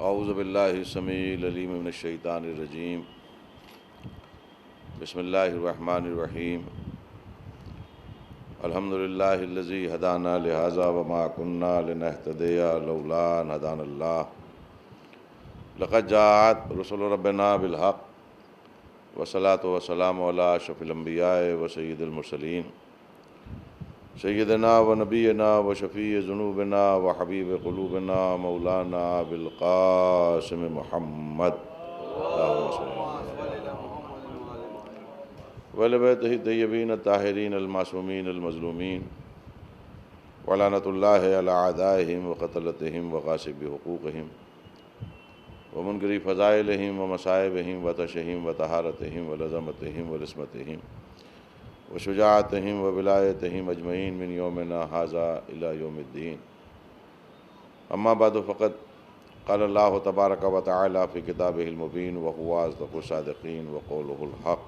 اعوذ باللہ السمیع العلیم من الشیطان الرجیم بسم اللہ الرحمن الرحیم الحمد للہ الذی ہدانا لہذا وما كنا لنہتدی لولا ان ہدانا اللہ لقد جاءت رسل ربنا بالحق والصلاۃ والسلام علی اشرف الانبیاء وسید المرسلین سیدنا و نبینا و شفیع ذنوبنا و حبیب قلوبنا مولانا بالقاسم محمد ولبیتہ الطیبین الطاہرین المعصومین المظلومین ولعنۃ اللہ علی اعدائہم وقتلتہم وغاصب حقوقہم ومنکری فضائلہم ومصائبہم وتشہم وطہارتہم ولظمتہم ولسمتہم وشجاعتہم وولایتہم اجمعین من یومنا ھذا الی یوم الدین اما بعد فقد قال اللہ تبارک و تعالی فی کتابہ المبین وہو اصدق الصادقین وقولہ الحق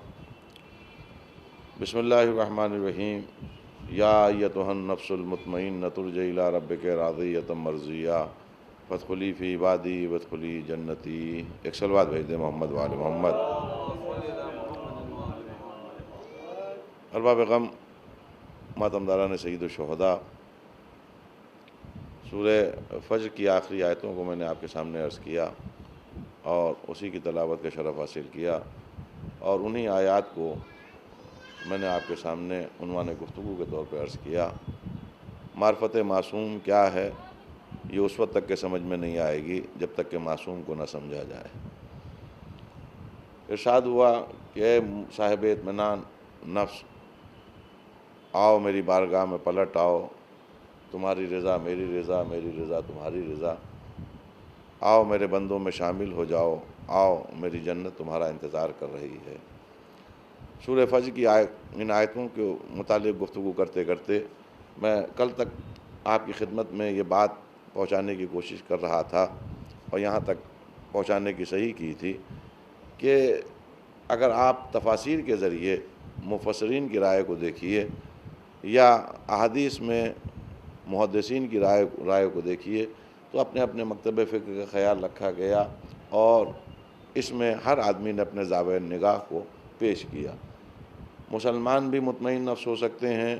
بسم اللہ الرحمن الرحیم یا ایتھا النفس المطمئنۃ ارجعی الی ربک راضیۃ مرضیہ فادخلی فی عبادی وادخلی جنتی۔ ایک صلوات بھیج دیں محمد وآل محمد۔ ارباب غم، ماتمداران سید الشہداء، سورہ فجر کی آخری آیتوں کو میں نے آپ کے سامنے عرض کیا اور اسی کی تلاوت کا شرف حاصل کیا، اور انہی آیات کو میں نے آپ کے سامنے عنوان گفتگو کے طور پہ عرض کیا۔ معرفت معصوم کیا ہے یہ اس وقت تک کہ سمجھ میں نہیں آئے گی جب تک کہ معصوم کو نہ سمجھا جائے۔ ارشاد ہوا کہ اے صاحب اطمینان نفس، آؤ میری بارگاہ میں پلٹ آؤ، تمہاری رضا میری رضا، میری رضا تمہاری رضا، آؤ میرے بندوں میں شامل ہو جاؤ، آؤ میری جنت تمہارا انتظار کر رہی ہے۔ سورہ فجر کی ان آیتوں کے متعلق گفتگو کرتے کرتے میں کل تک آپ کی خدمت میں یہ بات پہنچانے کی کوشش کر رہا تھا اور یہاں تک پہنچانے کی صحیح کی تھی کہ اگر آپ تفاسیر کے ذریعے مفسرین کی رائے کو دیکھیے یا احادیث میں محدثین کی رائے کو دیکھیے تو اپنے اپنے مکتب فکر کا خیال رکھا گیا اور اس میں ہر آدمی نے اپنے زاویہ نگاہ کو پیش کیا۔ مسلمان بھی مطمئن نفس ہو سکتے ہیں،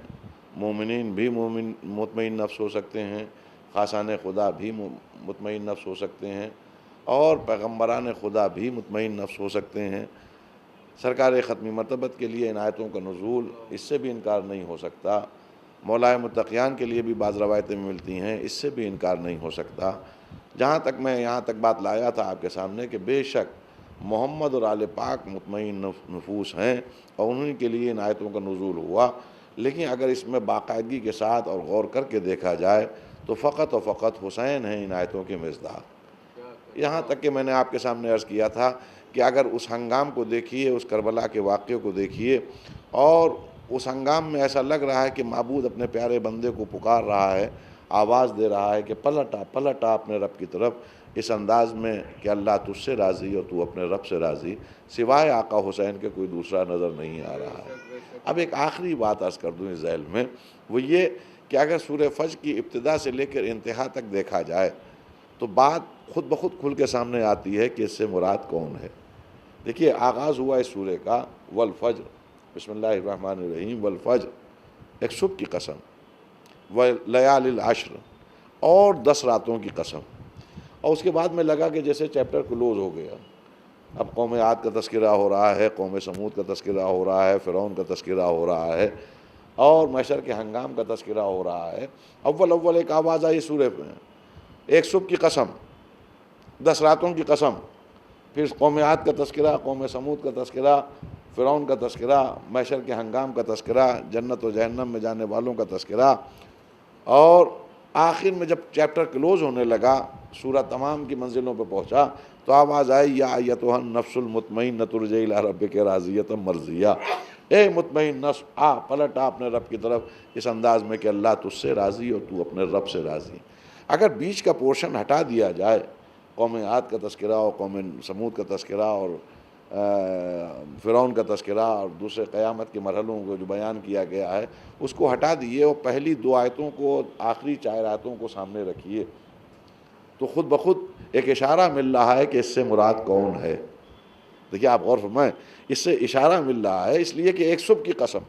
مومنین بھی مطمئن نفس ہو سکتے ہیں، خاصان خدا بھی مطمئن نفس ہو سکتے ہیں، اور پیغمبران خدا بھی مطمئن نفس ہو سکتے ہیں۔ سرکار ختمی مرتبت کے لیے ان آیتوں کا نزول، اس سے بھی انکار نہیں ہو سکتا۔ مولائے متقیان کے لیے بھی بعض روایتیں ملتی ہیں، اس سے بھی انکار نہیں ہو سکتا۔ جہاں تک میں یہاں تک بات لایا تھا آپ کے سامنے کہ بے شک محمد اور آل پاک مطمئن نفوس ہیں اور انہی کے لیے ان آیتوں کا نزول ہوا، لیکن اگر اس میں باقاعدگی کے ساتھ اور غور کر کے دیکھا جائے تو فقط و فقط حسین ہیں ان آیتوں کے مصداق۔ یہاں تک کہ میں نے آپ کے سامنے عرض کیا تھا کہ اگر اس ہنگام کو دیکھیے، اس کربلا کے واقعے کو دیکھیے، اور اس ہنگام میں ایسا لگ رہا ہے کہ معبود اپنے پیارے بندے کو پکار رہا ہے، آواز دے رہا ہے کہ پلٹا پلٹا اپنے رب کی طرف، اس انداز میں کہ اللہ تجھ سے راضی اور تو اپنے رب سے راضی، سوائے آقا حسین کے کوئی دوسرا نظر نہیں آ رہا ہے۔ اب ایک آخری بات عرض کر دوں اس ذیل میں، وہ یہ کہ اگر سورہ فجر کی ابتدا سے لے کر انتہا تک دیکھا جائے تو بات خود بخود کھل کے سامنے آتی ہے کہ اس سے مراد کون ہے۔ دیکھیے آغاز ہوا اس سورہ کا والفجر، بسم اللہ الرحمن الرحیم، والفجر، ایک صبح کی قسم، ولیال العشر، اور 10 راتوں کی قسم۔ اور اس کے بعد میں لگا کہ جیسے چیپٹر کلوز ہو گیا، اب قوم عاد کا تذکرہ ہو رہا ہے، قوم سمود کا تذکرہ ہو رہا ہے، فرعون کا تذکرہ ہو رہا ہے، اور محشر کے ہنگام کا تذکرہ ہو رہا ہے۔ اول ایک آواز آئی سورہ میں، ایک صبح کی قسم، 10 راتوں کی قسم، پھر قوم عاد کا تذکرہ، قوم سمود کا تذکرہ، فرعون کا تذکرہ، محشر کے ہنگام کا تذکرہ، جنت و جہنم میں جانے والوں کا تذکرہ، اور آخر میں جب چیپٹر کلوز ہونے لگا، سورہ تمام کی منزلوں پہ پہنچا تو آواز آئی یا ایتھا النفس المطمئنۃ ارجعی الی ربک راضیۃ مرضیہ، اے مطمئن نفس آ پلٹ آ اپنے رب کی طرف، اس انداز میں کہ اللہ تجھ سے راضی اور تو اپنے رب سے راضی۔ اگر بیچ کا پورشن ہٹا دیا جائے، قوم عاد کا تذکرہ اور قوم سمود کا تذکرہ اور فرعون کا تذکرہ اور دوسرے قیامت کے مرحلوں کو جو بیان کیا گیا ہے، اس کو ہٹا دیے اور پہلی 2 آیتوں کو، آخری 4 آیتوں کو سامنے رکھیے، تو خود بخود ایک اشارہ مل رہا ہے کہ اس سے مراد کون ہے. دیکھیے آپ غور فرمائیں، اس سے اشارہ مل رہا ہے اس لیے کہ ایک صبح کی قسم،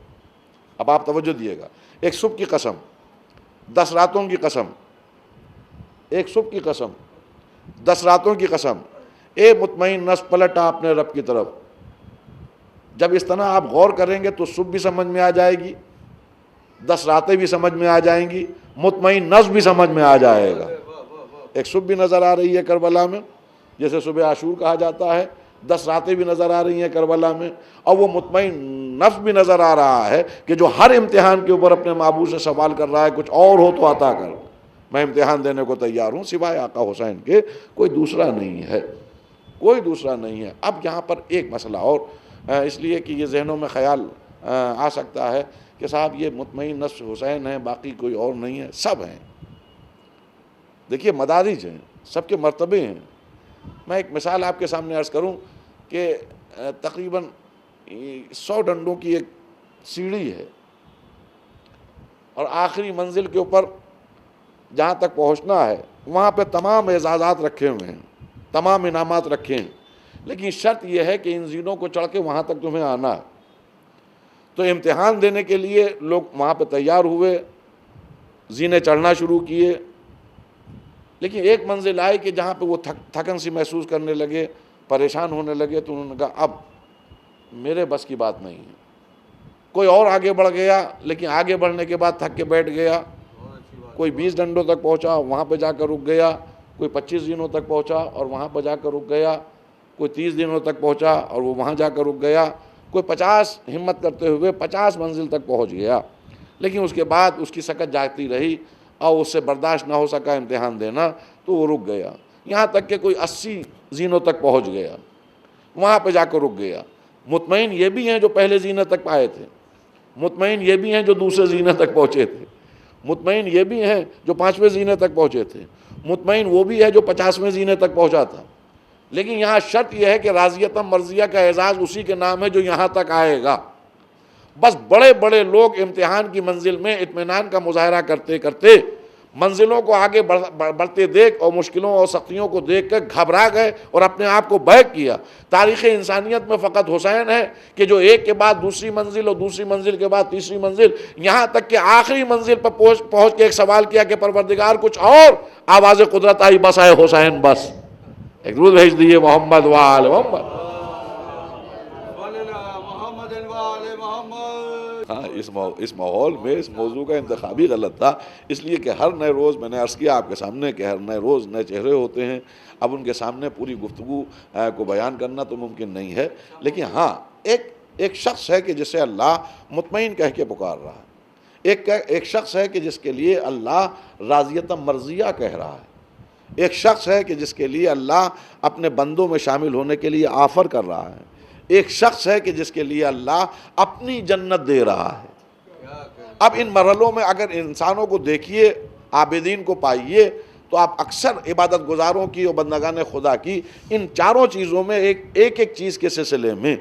اب آپ توجہ دیے گا، ایک صبح کی قسم، 10 راتوں کی قسم، ایک صبح کی قسم، 10 راتوں کی قسم، اے مطمئن نفس پلٹا اپنے رب کی طرف. جب اس طرح آپ غور کریں گے تو صبح بھی سمجھ میں آ جائے گی، 10 راتیں بھی سمجھ میں آ جائیں گی، مطمئن نفس بھی سمجھ میں آ جائے گا. ایک صبح بھی نظر آ رہی ہے کربلا میں جیسے صبح عاشور کہا جاتا ہے، 10 راتیں بھی نظر آ رہی ہیں کربلا میں، اور وہ مطمئن نفس بھی نظر آ رہا ہے کہ جو ہر امتحان کے اوپر اپنے معبود سے سوال کر رہا ہے کچھ اور ہو تو عطا کر، میں امتحان دینے کو تیار ہوں، سوائے آقا حسین کے کوئی دوسرا نہیں ہے، کوئی دوسرا نہیں ہے. اب یہاں پر ایک مسئلہ اور، اس لیے کہ یہ ذہنوں میں خیال آ سکتا ہے کہ صاحب یہ مطمئن نفس حسین ہیں باقی کوئی اور نہیں ہے. سب ہیں. دیکھیے مدارج ہیں، سب کے مرتبے ہیں. میں ایک مثال آپ کے سامنے عرض کروں کہ تقریباً 100 ڈنڈوں کی ایک سیڑھی ہے اور آخری منزل کے اوپر جہاں تک پہنچنا ہے وہاں پہ تمام اعزازات رکھے ہوئے ہیں، تمام انعامات رکھے ہیں، لیکن شرط یہ ہے کہ ان زینوں کو چڑھ کے وہاں تک تمہیں آنا ہے. تو امتحان دینے کے لیے لوگ وہاں پہ تیار ہوئے، زینے چڑھنا شروع کیے، لیکن ایک منزل آئی کہ جہاں پہ وہ تھکن سی محسوس کرنے لگے، پریشان ہونے لگے، تو انہوں نے کہا اب میرے بس کی بات نہیں ہے. کوئی اور آگے بڑھ گیا، لیکن آگے بڑھنے کے بعد تھک کے بیٹھ گیا. کوئی 20 ڈنڈوں تک پہنچا، وہاں پہ جا کر رک گیا. کوئی 25 دنوں تک پہنچا اور وہاں پہ جا کر رک گیا. کوئی 30 دنوں تک پہنچا اور وہ وہاں جا کر رک گیا. کوئی 50 ہمت کرتے ہوئے 50 منزل تک پہنچ گیا، لیکن اس کے بعد اس کی سکت جاگتی رہی اور اس سے برداشت نہ ہو سکا امتحان دینا، تو وہ رک گیا. یہاں تک کہ کوئی 80 زینوں تک پہنچ گیا، وہاں پہ جا کر رک گیا. مطمئن یہ بھی ہیں جو پہلے زینے تک آئے تھے، مطمئن یہ بھی ہیں جو دوسرے زینے تک پہنچے تھے، مطمئن یہ بھی ہیں جو 5ویں زینے تک پہنچے تھے، مطمئن وہ بھی ہے جو 50ویں زینے تک پہنچا تھا. لیکن یہاں شرط یہ ہے کہ راضیتاً مرضیہ کا اعزاز اسی کے نام ہے جو یہاں تک آئے گا. بس بڑے بڑے لوگ امتحان کی منزل میں اطمینان کا مظاہرہ کرتے کرتے منزلوں کو آگے بڑھتے دیکھ اور مشکلوں اور سختیوں کو دیکھ کر گھبرا گئے اور اپنے آپ کو بیک کیا. تاریخ انسانیت میں فقط حسین ہے کہ جو ایک کے بعد دوسری منزل اور دوسری منزل کے بعد تیسری منزل، یہاں تک کہ آخری منزل پر پہنچ کے ایک سوال کیا کہ پروردگار کچھ اور، آواز قدرت آئی بس آئے حسین بس. ایک درود بھیج دیجیے محمد وآل محمد. ہاں اس ماحول میں اس موضوع کا انتخاب ہی غلط تھا، اس لیے کہ ہر نئے روز میں نے عرض کیا آپ کے سامنے کہ ہر نئے روز نئے چہرے ہوتے ہیں. اب ان کے سامنے پوری گفتگو کو بیان کرنا تو ممکن نہیں ہے، لیکن ہاں ایک شخص ہے کہ جسے اللہ مطمئن کہہ کے پکار رہا ہے، ایک شخص ہے کہ جس کے لیے اللہ راضیۃ مرضیہ کہہ رہا ہے، ایک شخص ہے کہ جس کے لیے اللہ اپنے بندوں میں شامل ہونے کے لیے آفر کر رہا ہے، ایک شخص ہے کہ جس کے لیے اللہ اپنی جنت دے رہا ہے. اب ان مرحلوں میں اگر انسانوں کو دیکھیے، عابدین کو پائیے، تو آپ اکثر عبادت گزاروں کی اور بندگان خدا کی ان چاروں چیزوں میں ایک چیز کے سلسلے میں،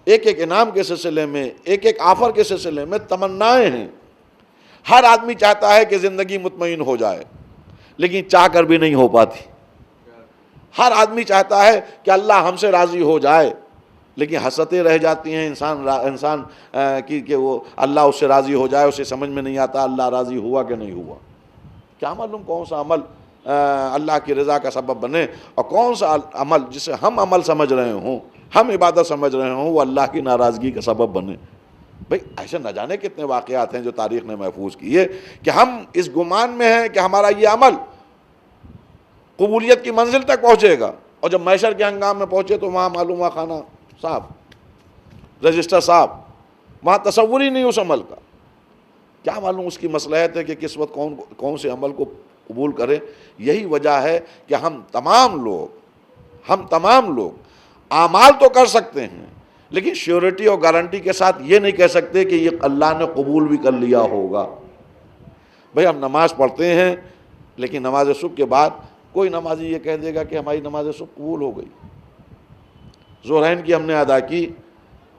ایک انعام کے سلسلے میں، ایک آفر کے سلسلے میں تمنائیں ہیں. ہر آدمی چاہتا ہے کہ زندگی مطمئن ہو جائے، لیکن چاہ کر بھی نہیں ہو پاتی. ہر آدمی چاہتا ہے کہ اللہ ہم سے راضی ہو جائے، لیکن حسرتیں رہ جاتی ہیں انسان کی کہ وہ اللہ اس سے راضی ہو جائے، اسے سمجھ میں نہیں آتا اللہ راضی ہوا کہ نہیں ہوا. کیا معلوم کون سا عمل اللہ کی رضا کا سبب بنے اور کون سا عمل جسے ہم عمل سمجھ رہے ہوں، ہم عبادت سمجھ رہے ہوں، وہ اللہ کی ناراضگی کا سبب بنے. بھئی ایسے نہ جانے کتنے واقعات ہیں جو تاریخ نے محفوظ کیے کہ ہم اس گمان میں ہیں کہ ہمارا یہ عمل قبولیت کی منزل تک پہنچے گا، اور جب محشر کے ہنگام میں پہنچے تو وہاں معلوم ہوا خانہ صاحب، رجسٹر صاحب، وہاں تصور ہی نہیں اس عمل کا. کیا معلوم اس کی مصلحت ہے کہ کس وقت کون سے عمل کو قبول کرے. یہی وجہ ہے کہ ہم تمام لوگ اعمال تو کر سکتے ہیں، لیکن شیورٹی اور گارنٹی کے ساتھ یہ نہیں کہہ سکتے کہ یہ اللہ نے قبول بھی کر لیا ہوگا. بھئی ہم نماز پڑھتے ہیں، لیکن نماز صبح کے بعد کوئی نمازی یہ کہہ دے گا کہ ہماری نماز صبح قبول ہو گئی. ظہرین کی ہم نے ادا کی،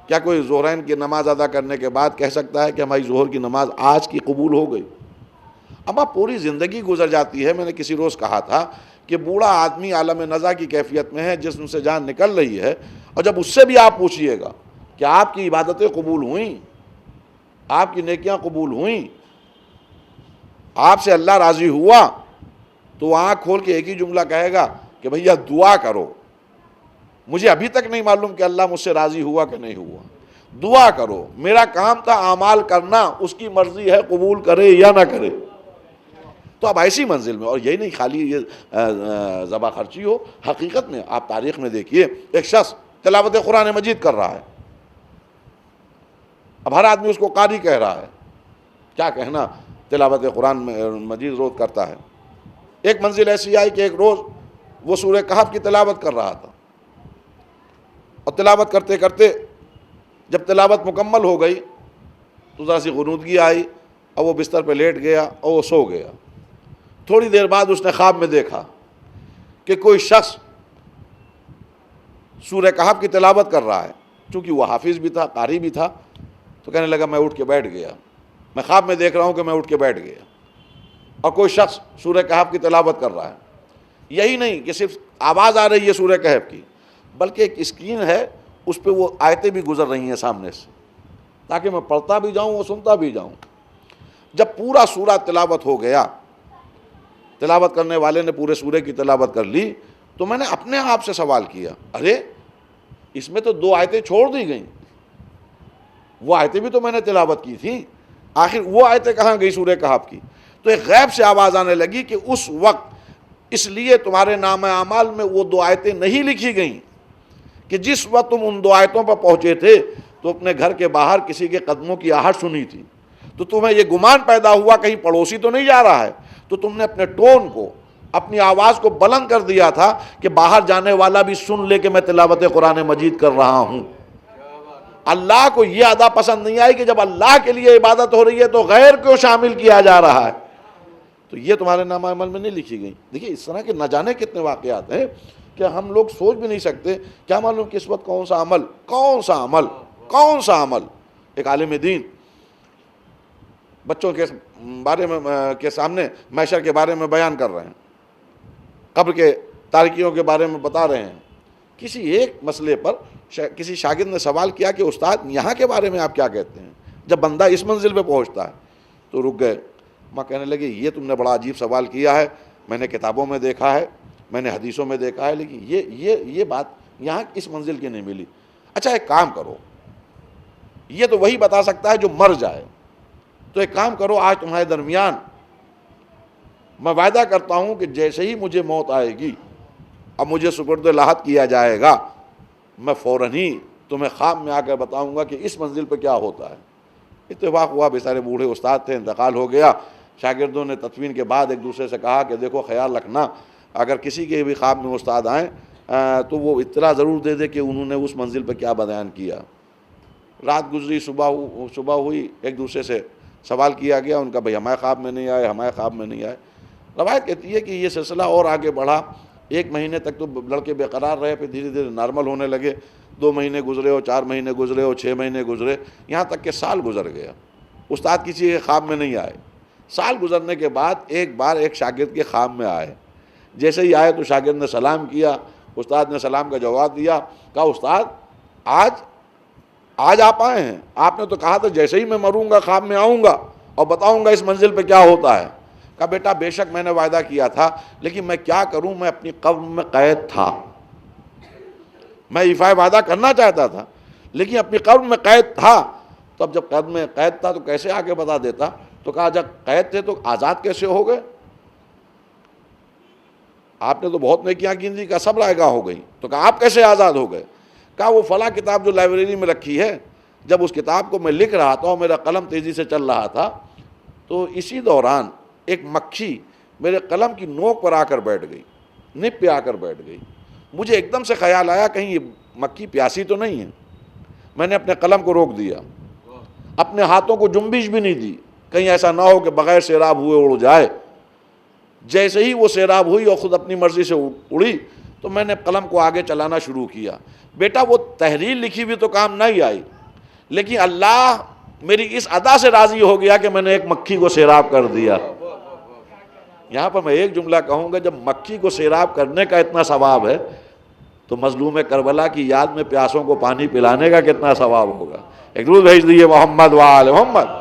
کیا کوئی ظہرین کی نماز ادا کرنے کے بعد کہہ سکتا ہے کہ ہماری ظہر کی نماز آج کی قبول ہو گئی؟ اما پوری زندگی گزر جاتی ہے. میں نے کسی روز کہا تھا کہ بوڑھا آدمی عالم نزا کی کیفیت میں ہے، جسم سے جان نکل رہی ہے، اور جب اس سے بھی آپ پوچھئے گا کہ آپ کی عبادتیں قبول ہوئیں، آپ کی نیکیاں قبول ہوئیں، آپ سے اللہ راضی ہوا، تو آنکھ کھول کے ایک ہی جملہ کہے گا کہ بھیا دعا کرو. مجھے ابھی تک نہیں معلوم کہ اللہ مجھ سے راضی ہوا کہ نہیں ہوا. دعا کرو، میرا کام تھا اعمال کرنا، اس کی مرضی ہے قبول کرے یا نہ کرے. تو اب ایسی منزل میں، اور یہی نہیں خالی یہ ذبح خرچی ہو، حقیقت میں آپ تاریخ میں دیکھیے ایک شخص تلاوت قرآن مجید کر رہا ہے، اب ہر آدمی اس کو قاری کہہ رہا ہے، کیا کہنا، تلاوت قرآن مجید روز کرتا ہے. ایک منزل ایسی آئی کہ ایک روز وہ سورہ کہف کی تلاوت کر رہا تھا، اور تلاوت کرتے کرتے جب تلاوت مکمل ہو گئی تو ذرا سی غنودگی آئی، اور وہ بستر پہ لیٹ گیا اور وہ سو گیا. تھوڑی دیر بعد اس نے خواب میں دیکھا کہ کوئی شخص سورہ کہف کی تلاوت کر رہا ہے. چونکہ وہ حافظ بھی تھا، قاری بھی تھا، تو کہنے لگا میں اٹھ کے بیٹھ گیا، میں خواب میں دیکھ رہا ہوں کہ میں اٹھ کے بیٹھ گیا، اور کوئی شخص سورہ کہف کی تلاوت کر رہا ہے. یہی نہیں کہ صرف آواز آ رہی ہے سورہ کہف کی، بلکہ ایک اسکرین ہے، اس پہ وہ آیتیں بھی گزر رہی ہیں سامنے سے، تاکہ میں پڑھتا بھی جاؤں اور سنتا بھی جاؤں. جب پورا سورہ تلاوت ہو گیا، تلاوت کرنے والے نے پورے سورے کی تلاوت کر لی، تو میں نے اپنے آپ سے سوال کیا، ارے اس میں تو 2 آیتیں چھوڑ دی گئیں، وہ آیتیں بھی تو میں نے تلاوت کی تھیں، آخر وہ آیتیں کہاں گئی سورہ کہف کی؟ تو ایک غیب سے آواز آنے لگی کہ اس وقت اس لیے تمہارے نامہ اعمال میں وہ 2 آیتیں نہیں لکھی گئیں کہ جس وقت تم ان 2 آیتوں پر پہنچے تھے تو اپنے گھر کے باہر کسی کے قدموں کی آہٹ سنی تھی، تو تمہیں یہ گمان پیدا ہوا کہیں پڑوسی تو نہیں جا رہا ہے، تو تم نے اپنے ٹون کو، اپنی آواز کو بلند کر دیا تھا کہ باہر جانے والا بھی سن لے کہ میں تلاوت قرآن مجید کر رہا ہوں. اللہ کو یہ ادا پسند نہیں آئی کہ جب اللہ کے لیے عبادت ہو رہی ہے تو غیر کو شامل کیا جا رہا ہے. تو یہ تمہارے نامہ عمل میں نہیں لکھی گئی. دیکھیے اس طرح کے نہ جانے کتنے واقعات ہیں کہ ہم لوگ سوچ بھی نہیں سکتے. کیا معلوم کہ اس وقت کون سا عمل ایک عالم دین بچوں کے بارے میں کے سامنے محشر کے بارے میں بیان کر رہے ہیں، قبر کے تاریکیوں کے بارے میں بتا رہے ہیں. کسی ایک مسئلے پر کسی شاگرد نے سوال کیا کہ استاد یہاں کے بارے میں آپ کیا کہتے ہیں؟ جب بندہ اس منزل پہ پہنچتا ہے تو رک گئے. ماں کہنے لگے یہ تم نے بڑا عجیب سوال کیا ہے، میں نے کتابوں میں دیکھا ہے، میں نے حدیثوں میں دیکھا ہے، لیکن یہ بات یہاں اس منزل کی نہیں ملی. اچھا ایک کام کرو، یہ تو وہی بتا سکتا ہے جو مر جائے، تو ایک کام کرو، آج تمہارے درمیان میں وعدہ کرتا ہوں کہ جیسے ہی مجھے موت آئے گی، اب مجھے سپرد لاحت کیا جائے گا، میں فوراً ہی تمہیں خواب میں آ کر بتاؤں گا کہ اس منزل پہ کیا ہوتا ہے. اتفاق ہوا بیچارے بوڑھے استاد تھے، انتقال ہو گیا. شاگردوں نے تدفین کے بعد ایک دوسرے سے کہا کہ دیکھو خیال رکھنا، اگر کسی کے بھی خواب میں استاد آئیں تو وہ اطلاع ضرور دے دے کہ انہوں نے اس منزل پہ کیا بیان کیا. رات گزری، صبح ہوئی، ایک دوسرے سے سوال کیا گیا ان کا، بھئی ہمارے خواب میں نہیں آئے، ہمارے خواب میں نہیں آئے. روایت کہتی ہے کہ یہ سلسلہ اور آگے بڑھا. 1 مہینے تک تو لڑکے بے قرار رہے، پھر دھیرے دھیرے نارمل ہونے لگے. 2 مہینے گزرے ہو، 4 مہینے گزرے ہو، 6 مہینے گزرے، یہاں تک کہ سال گزر گیا. استاد کسی کے خواب میں نہیں آئے. سال گزرنے کے بعد ایک بار ایک شاگرد کے خواب میں آئے. جیسے ہی آئے تو شاگرد نے سلام کیا، استاد نے سلام کا جواب دیا. کہا استاد آج آپ آئے ہیں؟ آپ نے تو کہا تھا جیسے ہی میں مروں گا خواب میں آؤں گا اور بتاؤں گا اس منزل پہ کیا ہوتا ہے. کہا بیٹا بے شک میں نے وعدہ کیا تھا، لیکن میں کیا کروں، میں اپنی قبر میں قید تھا. میں ایفائے وعدہ کرنا چاہتا تھا لیکن اپنی قبر میں قید تھا. تو اب جب قبر میں قید تھا تو کیسے آگے بتا دیتا. تو کہا جب قید تھے تو آزاد کیسے ہو گئے؟ آپ نے تو بہت نیکیاں کی تھیں. کہا سب رائگاں ہو گئی. تو کہا آپ کیسے آزاد ہو گئے؟ کہا وہ فلاں کتاب جو لائبریری میں رکھی ہے، جب اس کتاب کو میں لکھ رہا تھا اور میرا قلم تیزی سے چل رہا تھا تو اسی دوران ایک مکھی میرے قلم کی نوک پر آ کر بیٹھ گئی، نب پہ آ کر بیٹھ گئی. مجھے ایک دم سے خیال آیا کہیں یہ مکھی پیاسی تو نہیں ہے. میں نے اپنے قلم کو روک دیا، اپنے ہاتھوں کو جنبش بھی نہیں دی، کہیں ایسا نہ ہو کہ بغیر سیراب ہوئے اڑ جائے. جیسے ہی وہ سیراب ہوئی اور خود اپنی مرضی سے اڑی تو میں نے قلم کو آگے چلانا شروع کیا. بیٹا وہ تحریر لکھی ہوئی تو کام نہیں آئی، لیکن اللہ میری اس ادا سے راضی ہو گیا کہ میں نے ایک مکھی کو سیراب کر دیا. یہاں پر میں ایک جملہ کہوں گا، جب مکھی کو سیراب کرنے کا اتنا ثواب ہے تو مظلوم کربلا کی یاد میں پیاسوں کو پانی پلانے کا کتنا ثواب ہوگا۔ ایک درود بھیج دیجیے محمد وآل محمد۔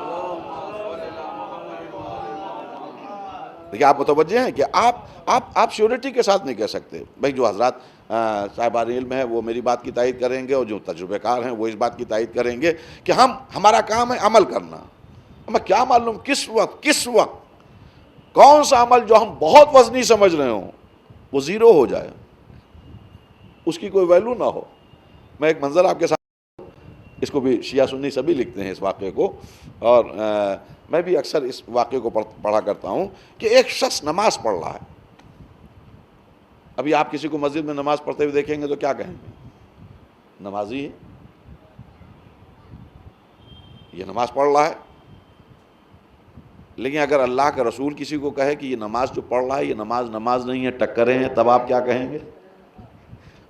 دیکھیں آپ متوجہ ہیں کہ آپ شیورٹی کے ساتھ نہیں کہہ سکتے بھائی، جو حضرات صاحبان علم ہیں وہ میری بات کی تائید کریں گے، اور جو تجربہ کار ہیں وہ اس بات کی تائید کریں گے کہ ہمارا کام ہے عمل کرنا۔ ہمیں کیا معلوم کس وقت کون سا عمل جو ہم بہت وزنی سمجھ رہے ہوں وہ زیرو ہو جائے، اس کی کوئی ویلو نہ ہو۔ میں ایک منظر آپ کے ساتھ، اس کو بھی شیعہ سنی سبھی لکھتے ہیں اس واقعے کو، اور میں بھی اکثر اس واقعے کو پڑھا کرتا ہوں کہ ایک شخص نماز پڑھ رہا ہے۔ ابھی آپ کسی کو مسجد میں نماز پڑھتے ہوئے دیکھیں گے تو کیا کہیں گے؟ نمازی ہے، یہ نماز پڑھ رہا ہے۔ لیکن اگر اللہ کا رسول کسی کو کہے کہ یہ نماز جو پڑھ رہا ہے یہ نماز نہیں ہے، ٹکریں ہیں، تب آپ کیا کہیں گے؟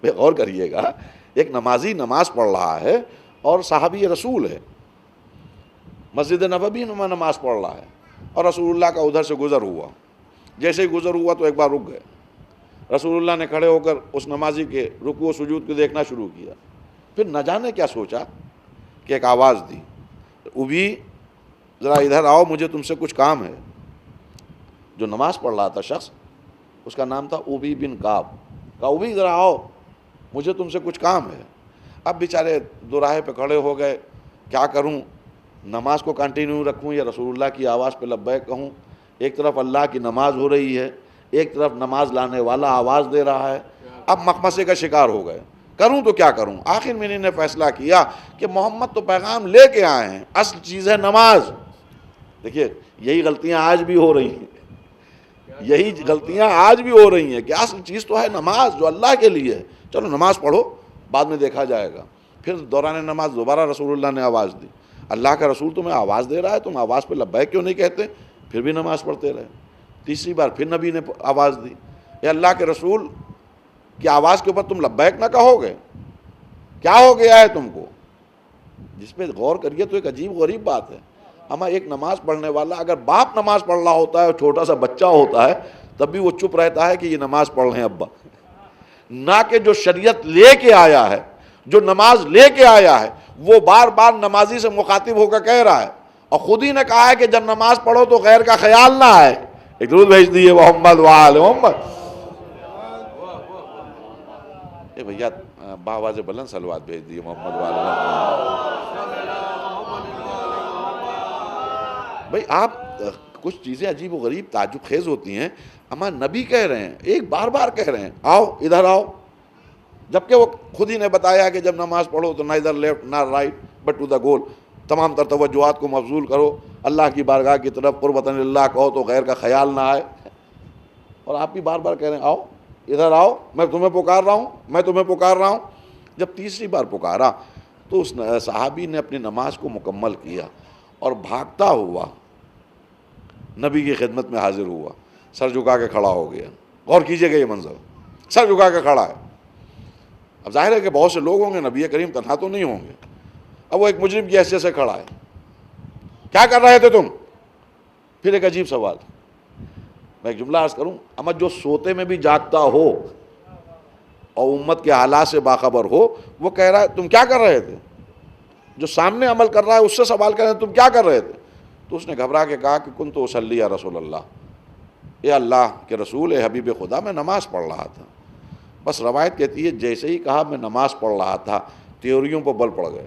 بے غور کریے گا، ایک نمازی نماز پڑھ رہا ہے اور صحابی رسول ہے، مسجد نبوی میں نماز پڑھ رہا ہے، اور رسول اللہ کا ادھر سے گزر ہوا۔ جیسے ہی گزر ہوا تو ایک بار رک گئے، رسول اللہ نے کھڑے ہو کر اس نمازی کے رکوع و سجود کو دیکھنا شروع کیا۔ پھر نہ جانے کیا سوچا کہ ایک آواز دی، ابھی ذرا ادھر آؤ، مجھے تم سے کچھ کام ہے۔ جو نماز پڑھ رہا تھا شخص، اس کا نام تھا ابی بن کعب، کہا ابی ذرا آؤ، مجھے تم سے کچھ کام ہے۔ اب بیچارے دو راہے پہ کھڑے ہو گئے، کیا کروں، نماز کو کنٹینیو رکھوں یا رسول اللہ کی آواز پہ لبیک کہوں؟ ایک طرف اللہ کی نماز ہو رہی ہے، ایک طرف نماز لانے والا آواز دے رہا ہے۔ اب مخمصے کا شکار ہو گئے، کروں تو کیا کروں؟ آخر میں نے فیصلہ کیا کہ محمد تو پیغام لے کے آئے ہیں، اصل چیز ہے نماز۔ دیکھیے یہی غلطیاں آج بھی ہو رہی ہیں، یہی غلطیاں آج بھی ہو رہی ہیں کہ اصل چیز تو ہے نماز جو اللہ کے لیے ہے، چلو نماز پڑھو بعد میں دیکھا جائے گا۔ پھر دوران نماز دوبارہ رسول اللہ نے آواز دی، اللہ کا رسول تمہیں آواز دے رہا ہے، تم آواز پہ لبیک کیوں نہیں کہتے؟ پھر بھی نماز پڑھتے رہے۔ تیسری بار پھر نبی نے آواز دی، اے اللہ کے رسول کی آواز کے اوپر تم لبیک نہ کہو گے؟ کیا ہو گیا ہے تم کو؟ جس پہ غور کریے تو ایک عجیب غریب بات ہے۔ ہمیں ایک نماز پڑھنے والا، اگر باپ نماز پڑھ رہا ہوتا ہے اور چھوٹا سا بچہ ہوتا ہے تب بھی وہ چپ رہتا ہے کہ یہ نماز پڑھ رہے ہیں ابا، نہ کہ جو شریعت لے کے آیا ہے، جو نماز لے کے آیا ہے وہ بار بار نمازی سے مخاطب ہو کر کہہ رہا ہے، اور خود ہی نے کہا ہے کہ جب نماز پڑھو تو غیر کا خیال نہ آئے۔ ایک درود بھیج دیئے محمد وآل محمد۔ اے بھیا باواز بلند صلوات بھیج دیئے محمد وآل محمد۔ بھئی آپ کچھ چیزیں عجیب و غریب تعجب خیز ہوتی ہیں، ہمارے نبی کہہ رہے ہیں، ایک بار بار کہہ رہے ہیں آؤ ادھر آؤ، جبکہ وہ خود ہی نے بتایا کہ جب نماز پڑھو تو نہ ادھر لیفٹ نہ رائٹ بٹ ٹو دا گول، تمام تر توجہات کو مبذول کرو، اللہ کی بارگاہ کی طرف قربتاً اللہ کہو تو غیر کا خیال نہ آئے۔ اور آپ بھی بار بار کہہ رہے ہیں آؤ ادھر آؤ، میں تمہیں پکار رہا ہوں، میں تمہیں پکار رہا ہوں۔ جب تیسری بار پکارا تو اس صحابی نے اپنی نماز کو مکمل کیا اور بھاگتا ہوا نبی کی خدمت میں حاضر ہوا، سر جھکا کے کھڑا ہو گیا۔ غور کیجئے گا یہ منظر، سر جھکا کے کھڑا ہے۔ اب ظاہر ہے کہ بہت سے لوگ ہوں گے، نبی کریم تنہا تو نہیں ہوں گے، اب وہ ایک مجرم کی حیثیت سے کھڑا ہے۔ کیا کر رہے تھے تم؟ پھر ایک عجیب سوال، میں ایک جملہ عرض کروں، اما جو سوتے میں بھی جاگتا ہو اور امت کے حالات سے باخبر ہو، وہ کہہ رہا ہے تم کیا کر رہے تھے؟ جو سامنے عمل کر رہا ہے اس سے سوال کر رہے ہیں تم کیا کر رہے تھے؟ تو اس نے گھبرا کے کہا کہ کنت اصلی یا رسول اللہ، اے اللہ کے رسول، اے حبیب خدا، میں نماز پڑھ رہا تھا۔ بس روایت کہتی ہے جیسے ہی کہا میں نماز پڑھ رہا تھا، تیوریوں پر بل پڑ گئے۔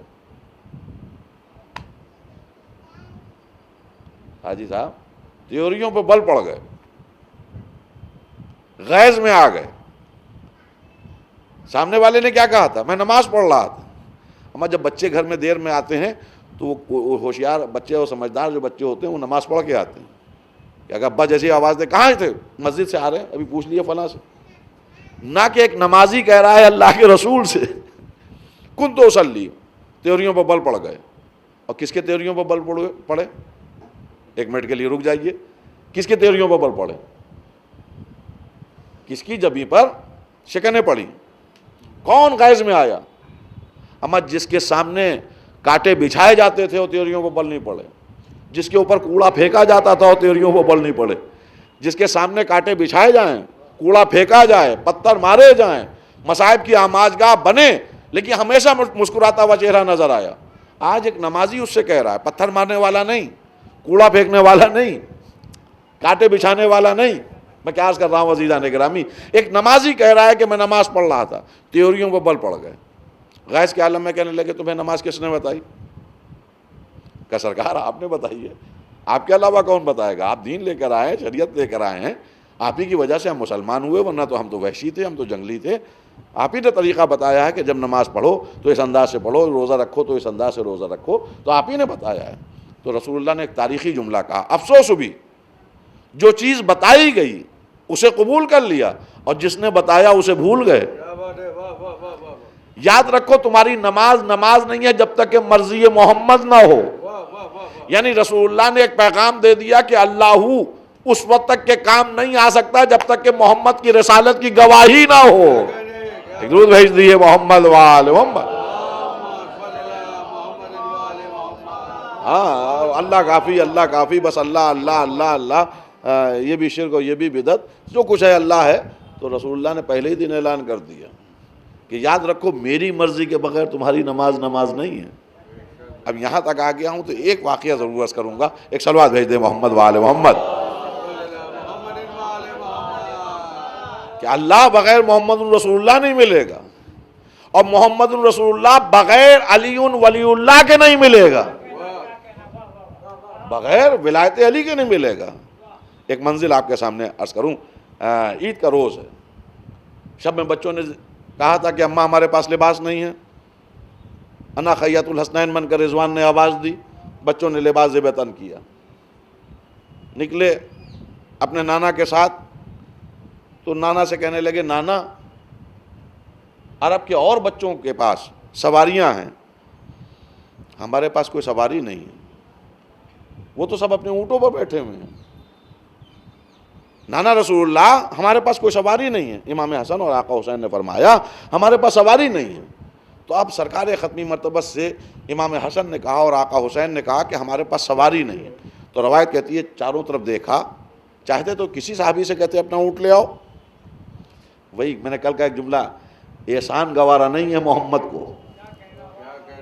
حاجی صاحب تیوریوں پہ بل پڑ گئے، غیظ میں آ گئے۔ سامنے والے نے کیا کہا تھا؟ میں نماز پڑھ رہا تھا۔ اما جب بچے گھر میں دیر میں آتے ہیں تو وہ ہوشیار بچے اور سمجھدار جو بچے ہوتے ہیں وہ نماز پڑھ کے آتے ہیں کہ اگر ابا جیسی آواز دے کہاں تھے؟ مسجد سے آ رہے ہیں، ابھی پوچھ لیے فلاں سے۔ نہ کہ ایک نمازی کہہ رہا ہے اللہ کے رسول سے کن تو اصلی، تیوریوں پر بل پڑ گئے۔ اور کس کے تیوریوں پر بل پڑے؟ ایک منٹ کے لیے رک جائیے، کس کے تیوریوں پر بل پڑے؟ کس کی جبیں پر شکنیں پڑی؟ کون غیظ میں آیا؟ اما جس کے سامنے کانٹے بچھائے جاتے تھے وہ تیوریوں پر بل نہیں پڑے، جس کے اوپر کوڑا پھینکا جاتا تھا وہ تیوریوں پر بل نہیں پڑے، جس کے سامنے کانٹے بچھائے جائیں، کوڑا پھینکا جائے، پتھر مارے جائیں، مصائب کی آماجگاہ بنے، لیکن ہمیشہ مسکراتا ہوا چہرہ نظر آیا۔ آج ایک نمازی اس سے کہہ رہا ہے، پتھر مارنے والا نہیں، کوڑا پھینکنے والا نہیں، کانٹے بچھانے والا نہیں۔ میں کیا عرض کر رہا ہوں عزیزان گرامی، ایک نمازی کہہ رہا ہے کہ میں نماز پڑھ رہا تھا، تیوریوں کو بل پڑ گئے، غیث کے عالم میں کہنے لگے تمہیں نماز کس نے بتائی؟ کہ سرکار آپ نے بتائی ہے، آپ کے علاوہ کون بتائے گا؟ آپ دین لے کر آئے ہیں، شریعت لے کر آئے ہیں، آپ ہی کی وجہ سے ہم مسلمان ہوئے، ورنہ تو ہم تو وحشی تھے، ہم تو جنگلی تھے۔ آپ ہی نے طریقہ بتایا ہے کہ جب نماز پڑھو تو اس انداز سے پڑھو، روزہ رکھو تو اس انداز سے روزہ رکھو، تو آپ ہی نے بتایا ہے۔ تو رسول اللہ نے ایک تاریخی جملہ کہا، افسوس بھی جو چیز بتائی گئی اسے قبول کر لیا، اور جس نے بتایا اسے بھول گئے۔ یاد رکھو تمہاری نماز نماز نہیں ہے جب تک کہ مرضی محمد نہ ہو۔ یعنی رسول اللہ نے ایک پیغام دے دیا کہ اللہ اس وقت تک کے کام نہیں آ سکتا جب تک کہ محمد کی رسالت کی گواہی نہ ہو۔ ایک درود بھیج دیئے محمد وآل محمد۔ ہاں اللہ کافی، اللہ کافی، بس اللہ اللہ اللہ اللہ، یہ بھی شرک اور یہ بھی بدعت، جو کچھ ہے اللہ ہے۔ تو رسول اللہ نے پہلے ہی دن اعلان کر دیا کہ یاد رکھو میری مرضی کے بغیر تمہاری نماز نماز نہیں ہے۔ اب یہاں تک آ گیا ہوں تو ایک واقعہ ضرور عرض کروں گا، ایک صلوات بھیج دے محمد وآل محمد، کہ اللہ بغیر محمد رسول اللہ نہیں ملے گا، اور محمد رسول اللہ بغیر علی ولی اللہ کے نہیں ملے گا، بغیر ولایت علی کے نہیں ملے گا۔ ایک منزل آپ کے سامنے عرض کروں، عید کا روز ہے، شب میں بچوں نے کہا تھا کہ اماں ہمارے پاس لباس نہیں ہے، انا خیات الحسنین من کر رضوان نے آواز دی، بچوں نے لباس زیب تن کیا، نکلے اپنے نانا کے ساتھ، تو نانا سے کہنے لگے نانا عرب کے اور بچوں کے پاس سواریاں ہیں، ہمارے پاس کوئی سواری نہیں ہے، وہ تو سب اپنے اونٹوں پر بیٹھے ہوئے ہیں، نانا رسول اللہ ہمارے پاس کوئی سواری نہیں ہے۔ امام حسن اور آقا حسین نے فرمایا ہمارے پاس سواری نہیں ہے، تو اب سرکار ختمی مرتبہ سے امام حسن نے کہا اور آقا حسین نے کہا کہ ہمارے پاس سواری نہیں ہے، تو روایت کہتی ہے چاروں طرف دیکھا، چاہتے تو کسی صحابی سے کہتے اپنا اونٹ لے آؤ، وہی میں نے کل کا ایک جملہ، احسان گوارا نہیں ہے محمد کو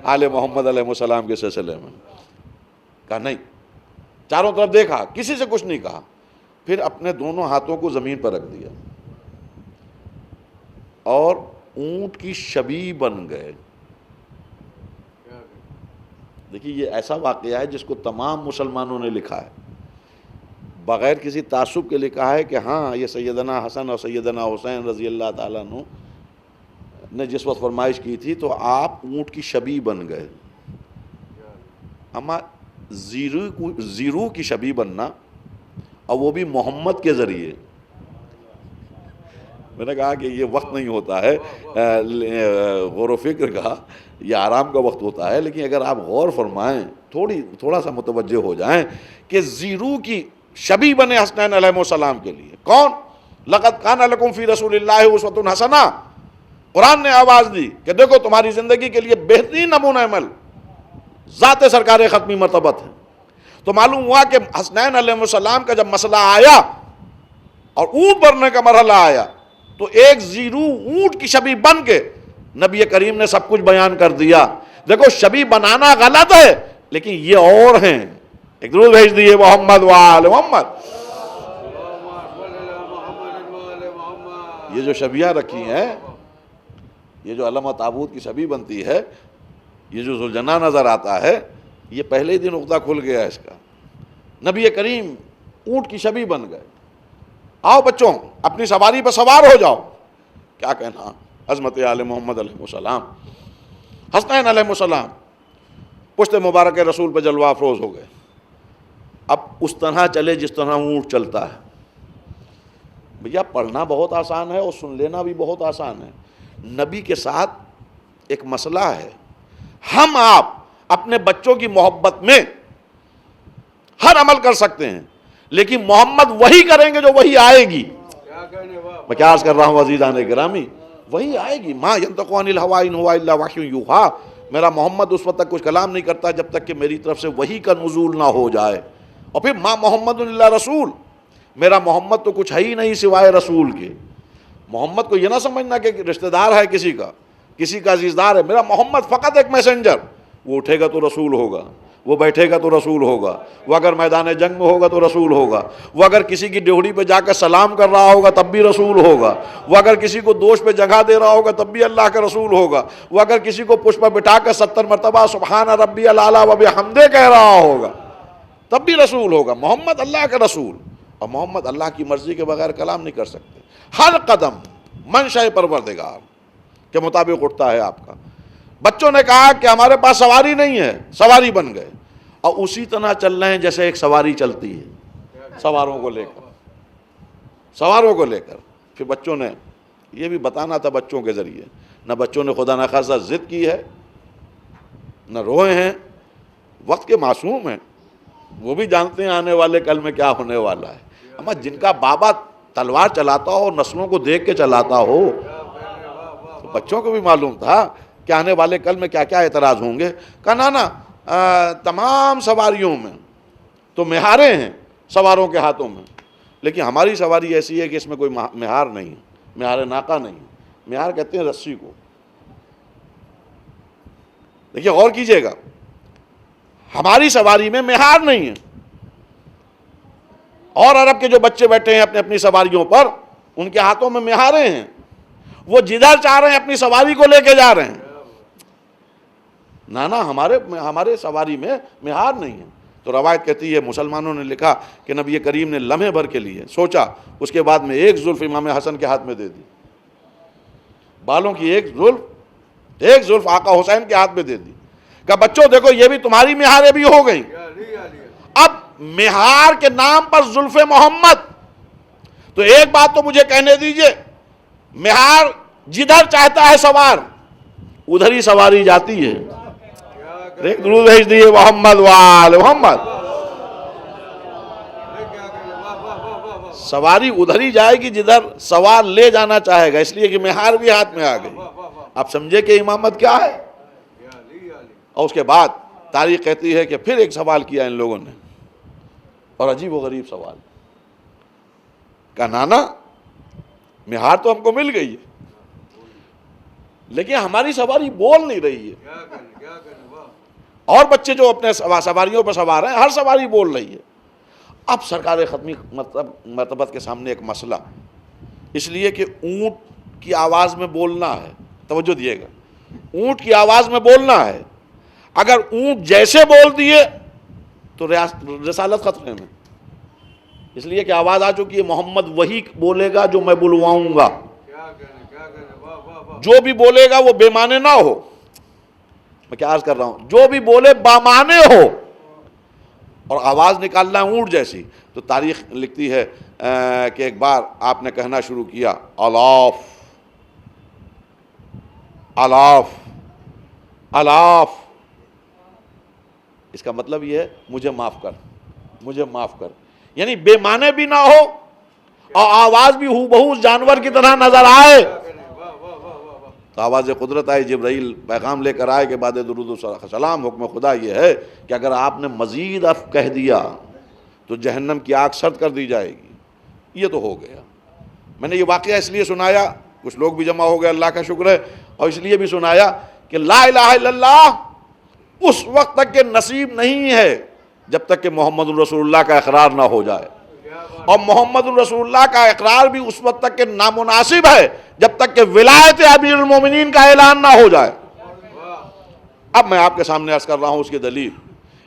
آل محمد علیہ السلام کے سلسلے میں، کہا نہیں، چاروں طرف دیکھا کسی سے کچھ نہیں کہا، پھر اپنے دونوں ہاتھوں کو زمین پر رکھ دیا اور اونٹ کی شبیہ بن گئے۔ دیکھیے یہ ایسا واقعہ ہے جس کو تمام مسلمانوں نے لکھا ہے، بغیر کسی تعصب کے لکھا ہے کہ ہاں یہ سیدنا حسن اور سیدنا حسین رضی اللہ تعالیٰ عنہ نے جس وقت فرمائش کی تھی تو آپ اونٹ کی شبیہ بن گئے۔ اما زیرو کی شبیہ بننا، اور وہ بھی محمد کے ذریعے، میں نے کہا کہ یہ وقت نہیں ہوتا ہے غور و فکر کا، یہ آرام کا وقت ہوتا ہے، لیکن اگر آپ غور فرمائیں تھوڑا سا متوجہ ہو جائیں کہ زیرو کی شبیہ بنے حسنین علیہ السلام کے لیے، کون؟ لقد کان لکم فی رسول اللہ اسوۃ حسنہ، قرآن نے آواز دی کہ دیکھو تمہاری زندگی کے لیے بہترین نمونہ عمل ذات سرکار ختمی مرتبت ہے۔ تو معلوم ہوا کہ حسنین علیہ السلام کا جب مسئلہ آیا اور اونٹ بھرنے کا مرحلہ آیا تو ایک زیرو اونٹ کی شبیہ بن کے نبی کریم نے سب کچھ بیان کر دیا۔ دیکھو شبیہ بنانا غلط ہے لیکن یہ اور ہیں۔ ایک درود بھیج دیئے محمد وآل محمد۔ یہ جو شبیہ رکھی ہیں، یہ جو علم و تابوت کی شبیہ بنتی ہے، یہ جو ذوالجناح نظر آتا ہے، یہ پہلے ہی دن عقدہ کھل گیا اس کا۔ نبی کریم اونٹ کی شبیہ بن گئے۔ آؤ بچوں اپنی سواری پر سوار ہو جاؤ۔ کیا کہنا عظمت آل محمد علیہ السلام، حسنین علیہ السلام پشت مبارک رسول پہ جلوہ افروز ہو گئے۔ اب اس طرح چلے جس طرح اونٹ چلتا ہے۔ بھیا پڑھنا بہت آسان ہے اور سن لینا بھی بہت آسان ہے۔ نبی کے ساتھ ایک مسئلہ ہے، ہم آپ اپنے بچوں کی محبت میں ہر عمل کر سکتے ہیں لیکن محمد وہی کریں گے جو وہی آئے گی۔ میں کیا عرض کر رہا ہوں عزیزان گرامی، وہی آئے گی۔ ما ینطق عن الہوی ان ہوا الا وحی یوحیٰ، میرا محمد اس وقت تک کچھ کلام نہیں کرتا جب تک کہ میری طرف سے وحی کا نزول نہ ہو جائے۔ اور پھر ما محمد الا رسول، میرا محمد تو کچھ ہے ہی نہیں سوائے رسول کے. محمد کو یہ نہ سمجھنا کہ رشتہ دار ہے کسی کا عزیزدار ہے. میرا محمد فقط ایک میسنجر. وہ اٹھے گا تو رسول ہوگا, وہ بیٹھے گا تو رسول ہوگا, وہ اگر میدان جنگ میں ہوگا تو رسول ہوگا, وہ اگر کسی کی ڈیوڑی پہ جا کر سلام کر رہا ہوگا تب بھی رسول ہوگا, وہ اگر کسی کو دوش پہ جگہ دے رہا ہوگا تب بھی اللہ کا رسول ہوگا, وہ اگر کسی کو پشپ پہ بٹھا کر 70 مرتبہ سبحان ربی الاعلیٰ و بحمدہ کہہ رہا ہوگا تب بھی رسول ہوگا. محمد اللہ کا رسول, اور محمد اللہ کی مرضی کے بغیر کلام نہیں کر سکتے. ہر قدم منشاء پروردگار کے مطابق اٹھتا ہے آپ کا. بچوں نے کہا کہ ہمارے پاس سواری نہیں ہے, سواری بن گئے, اور اسی طرح چل رہے ہیں جیسے ایک سواری چلتی ہے, سواروں کو لے کر. پھر بچوں نے یہ بھی بتانا تھا بچوں کے ذریعے, نہ بچوں نے خدا نخواستہ ضد کی ہے, نہ روئے ہیں, وقت کے معصوم ہیں, وہ بھی جانتے ہیں آنے والے کل میں کیا ہونے والا ہے. اما جن کا بابا تلوار چلاتا ہو, نسلوں کو دیکھ کے چلاتا ہو, تو بچوں کو بھی معلوم تھا کہ آنے والے کل میں کیا کیا اعتراض ہوں گے. کہا نا تمام سواریوں میں تو مہاریں ہیں سواروں کے ہاتھوں میں, لیکن ہماری سواری ایسی ہے کہ اس میں کوئی مہار نہیں ہے, مہار ناقہ نہیں. مہار کہتے ہیں رسی کو. دیکھیے غور کیجئے گا, ہماری سواری میں مہار نہیں ہے. اور عرب کے جو بچے بیٹھے ہیں اپنی اپنی سواریوں پر, ان کے ہاتھوں میں مہاریں ہیں, وہ جدھر چاہ رہے ہیں اپنی سواری کو لے کے جا رہے ہیں. نہ ہمارے سواری میں مہار نہیں ہے. تو روایت کہتی ہے مسلمانوں نے لکھا کہ نبی کریم نے لمحے بھر کے لیے سوچا, اس کے بعد میں ایک زلف امام حسن کے ہاتھ میں دے دی, بالوں کی ایک زلف آقا حسین کے ہاتھ میں دے دی. کہ بچوں دیکھو یہ بھی تمہاری مہاریں بھی ہو گئیں. اب مہار کے نام پر زلف محمد, تو ایک بات تو مجھے کہنے دیجئے, مہار جدھر چاہتا ہے سوار ادھر ہی سواری جاتی ہے. ایک درود بھیج دیئے محمد وآل محمد. سواری ادھر ہی جائے گی جدھر سوار لے جانا چاہے گا, اس لیے کہ مہار بھی ہاتھ میں آ گئی. آپ سمجھے کہ امامت کیا ہے. اور اس کے بعد تاریخ کہتی ہے کہ پھر ایک سوال کیا ان لوگوں نے, اور عجیب و غریب سوال. کہا نانا مہار تو ہم کو مل گئی ہے, لیکن ہماری سواری بول نہیں رہی ہے. اور بچے جو اپنے سواریوں پر سوار ہیں ہر سواری بول رہی ہے. اب سرکار ختمی مرتبت کے سامنے ایک مسئلہ, اس لیے کہ اونٹ کی آواز میں بولنا ہے. توجہ دیے گا, اونٹ کی آواز میں بولنا ہے. اگر اونٹ جیسے بول دیے تو رسالت خطرے میں, اس لیے کہ آواز آ چکی ہے محمد وہی بولے گا جو میں بلواؤں گا, جو بھی بولے گا وہ بے معنی نہ ہو. میں کیا عرض کر رہا ہوں, جو بھی بولے بامعنی ہو, اور آواز نکالنا ہے اونٹ جیسی. تو تاریخ لکھتی ہے کہ ایک بار آپ نے کہنا شروع کیا الاف الاف الاف. اس کا مطلب یہ ہے مجھے معاف کر, یعنی بے معنی بھی نہ ہو اور آواز بھی ہو بہو جانور کی طرح نظر آئے. تو آواز قدرت آئی, جبرائیل پیغام لے کر آئے کہ بعد درود و سلام حکم خدا یہ ہے کہ اگر آپ نے مزید اف کہہ دیا تو جہنم کی آگ سرد کر دی جائے گی. یہ تو ہو گیا. میں نے یہ واقعہ اس لیے سنایا, کچھ لوگ بھی جمع ہو گئے اللہ کا شکر ہے, اور اس لیے بھی سنایا کہ لا الہ الا اللہ اس وقت تک کہ نصیب نہیں ہے جب تک کہ محمد الرسول اللہ کا اقرار نہ ہو جائے, اور محمد الرسول اللہ کا اقرار بھی اس وقت تک کہ نامناسب ہے جب تک کہ ولایت امیر المومنین کا اعلان نہ ہو جائے. اب میں آپ کے سامنے عرض کر رہا ہوں اس کی دلیل.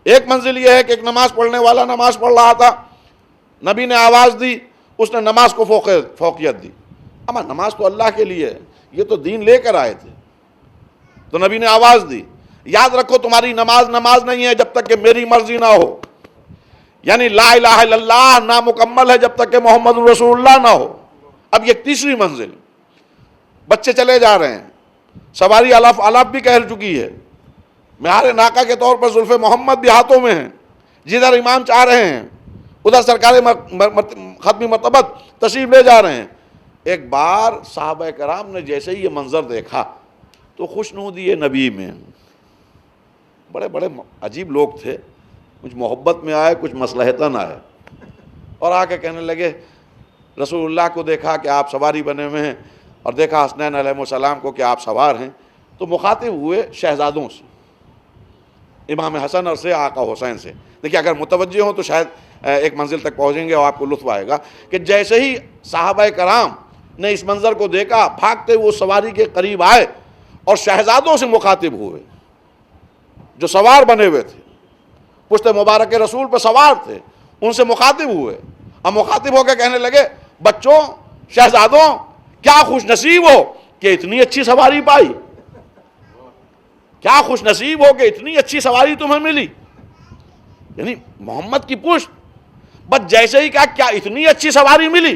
ایک منزل یہ ہے کہ ایک نماز پڑھنے والا نماز پڑھ رہا تھا, نبی نے آواز دی, اس نے نماز کو فوقیت دی. اما نماز تو اللہ کے لیے ہے, یہ تو دین لے کر آئے تھے. تو نبی نے آواز دی, یاد رکھو تمہاری نماز نہیں ہے جب تک کہ میری مرضی نہ ہو. یعنی لا الہ الا اللہ نامکمل ہے جب تک کہ محمد رسول اللہ نہ ہو. اب یہ تیسری منزل, بچے چلے جا رہے ہیں, سواری الاف الاف بھی کہہ چکی ہے, مہار ناقہ کے طور پر زلف محمد بھی ہاتھوں میں ہیں, جدھر امام چاہ رہے ہیں ادھر سرکار ختمی مرتبت تشریف لے جا رہے ہیں. ایک بار صحابہ کرام نے جیسے ہی یہ منظر دیکھا تو خوشنودی نبی میں, بڑے بڑے عجیب لوگ تھے, کچھ محبت میں آئے کچھ مصلحتاً آئے. اور آ کے کہنے لگے رسول اللہ کو دیکھا کہ آپ سواری بنے ہوئے ہیں اور دیکھا حسنین علیہ السلام کو کہ آپ سوار ہیں، تو مخاطب ہوئے شہزادوں سے، امام حسن اور سے آقا حسین سے۔ دیکھیے اگر متوجہ ہوں تو شاید ایک منزل تک پہنچیں گے اور آپ کو لطف آئے گا کہ جیسے ہی صحابہ کرام نے اس منظر کو دیکھا، بھاگتے وہ سواری کے قریب آئے اور شہزادوں سے مخاطب ہوئے جو سوار بنے ہوئے تھے، پشت مبارک رسول پہ سوار تھے، ان سے مخاطب ہوئے اور مخاطب ہو کے کہنے لگے بچوں، شہزادوں، کیا خوش نصیب ہو کہ اتنی اچھی سواری پائی، کیا خوش نصیب ہو کہ اتنی اچھی سواری تمہیں ملی۔ یعنی محمد کی پشت، بس جیسے ہی کہا کیا اتنی اچھی سواری ملی،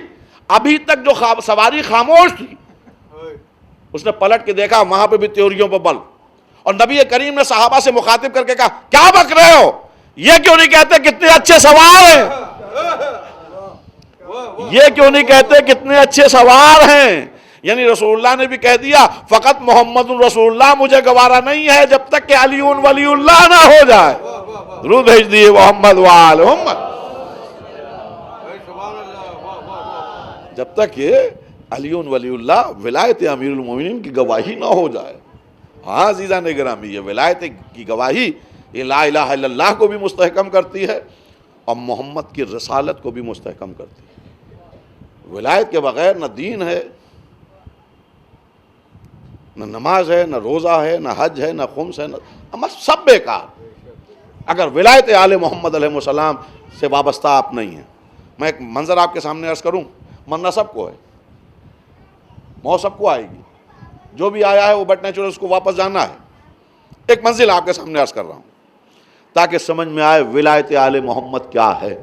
ابھی تک جو سواری خاموش تھی اس نے پلٹ کے دیکھا، وہاں پہ بھی تیوریوں پہ بل، اور نبی کریم نے صحابہ سے مخاطب کر کے کہا کیا بک رہے ہو، یہ کیوں نہیں کہتے کتنے اچھے سوار ہیں، یہ کیوں نہیں کہتے کتنے اچھے سوار ہیں۔ یعنی رسول اللہ نے بھی کہہ دیا فقط محمد رسول اللہ مجھے گوارا نہیں ہے جب تک کہ علی ولی اللہ نہ ہو جائے۔ درود بھیج دیے محمد وآل محمد، جب تک کہ علی ولی اللہ ولایت امیر المومنین کی گواہی نہ ہو جائے۔ ہاں عزیزان گرامی، یہ ولایت کی گواہی یہ لا الہ الا اللہ کو بھی مستحکم کرتی ہے اور محمد کی رسالت کو بھی مستحکم کرتی ہے۔ ولایت کے بغیر نہ دین ہے، نہ نماز ہے، نہ روزہ ہے، نہ حج ہے، نہ خمس ہے، نہ سب بیکار اگر ولایت آل محمد علیہ السلام سے وابستہ آپ نہیں ہیں۔ میں ایک منظر آپ کے سامنے عرض کروں، مرنا سب کو ہے، موت سب کو آئے گی، جو بھی آیا ہے وہ بٹ نیچرل اس کو واپس جانا ہے۔ ایک منزل آپ کے سامنے عرض کر رہا ہوں تاکہ سمجھ میں آئے ولایت آل محمد کیا ہے،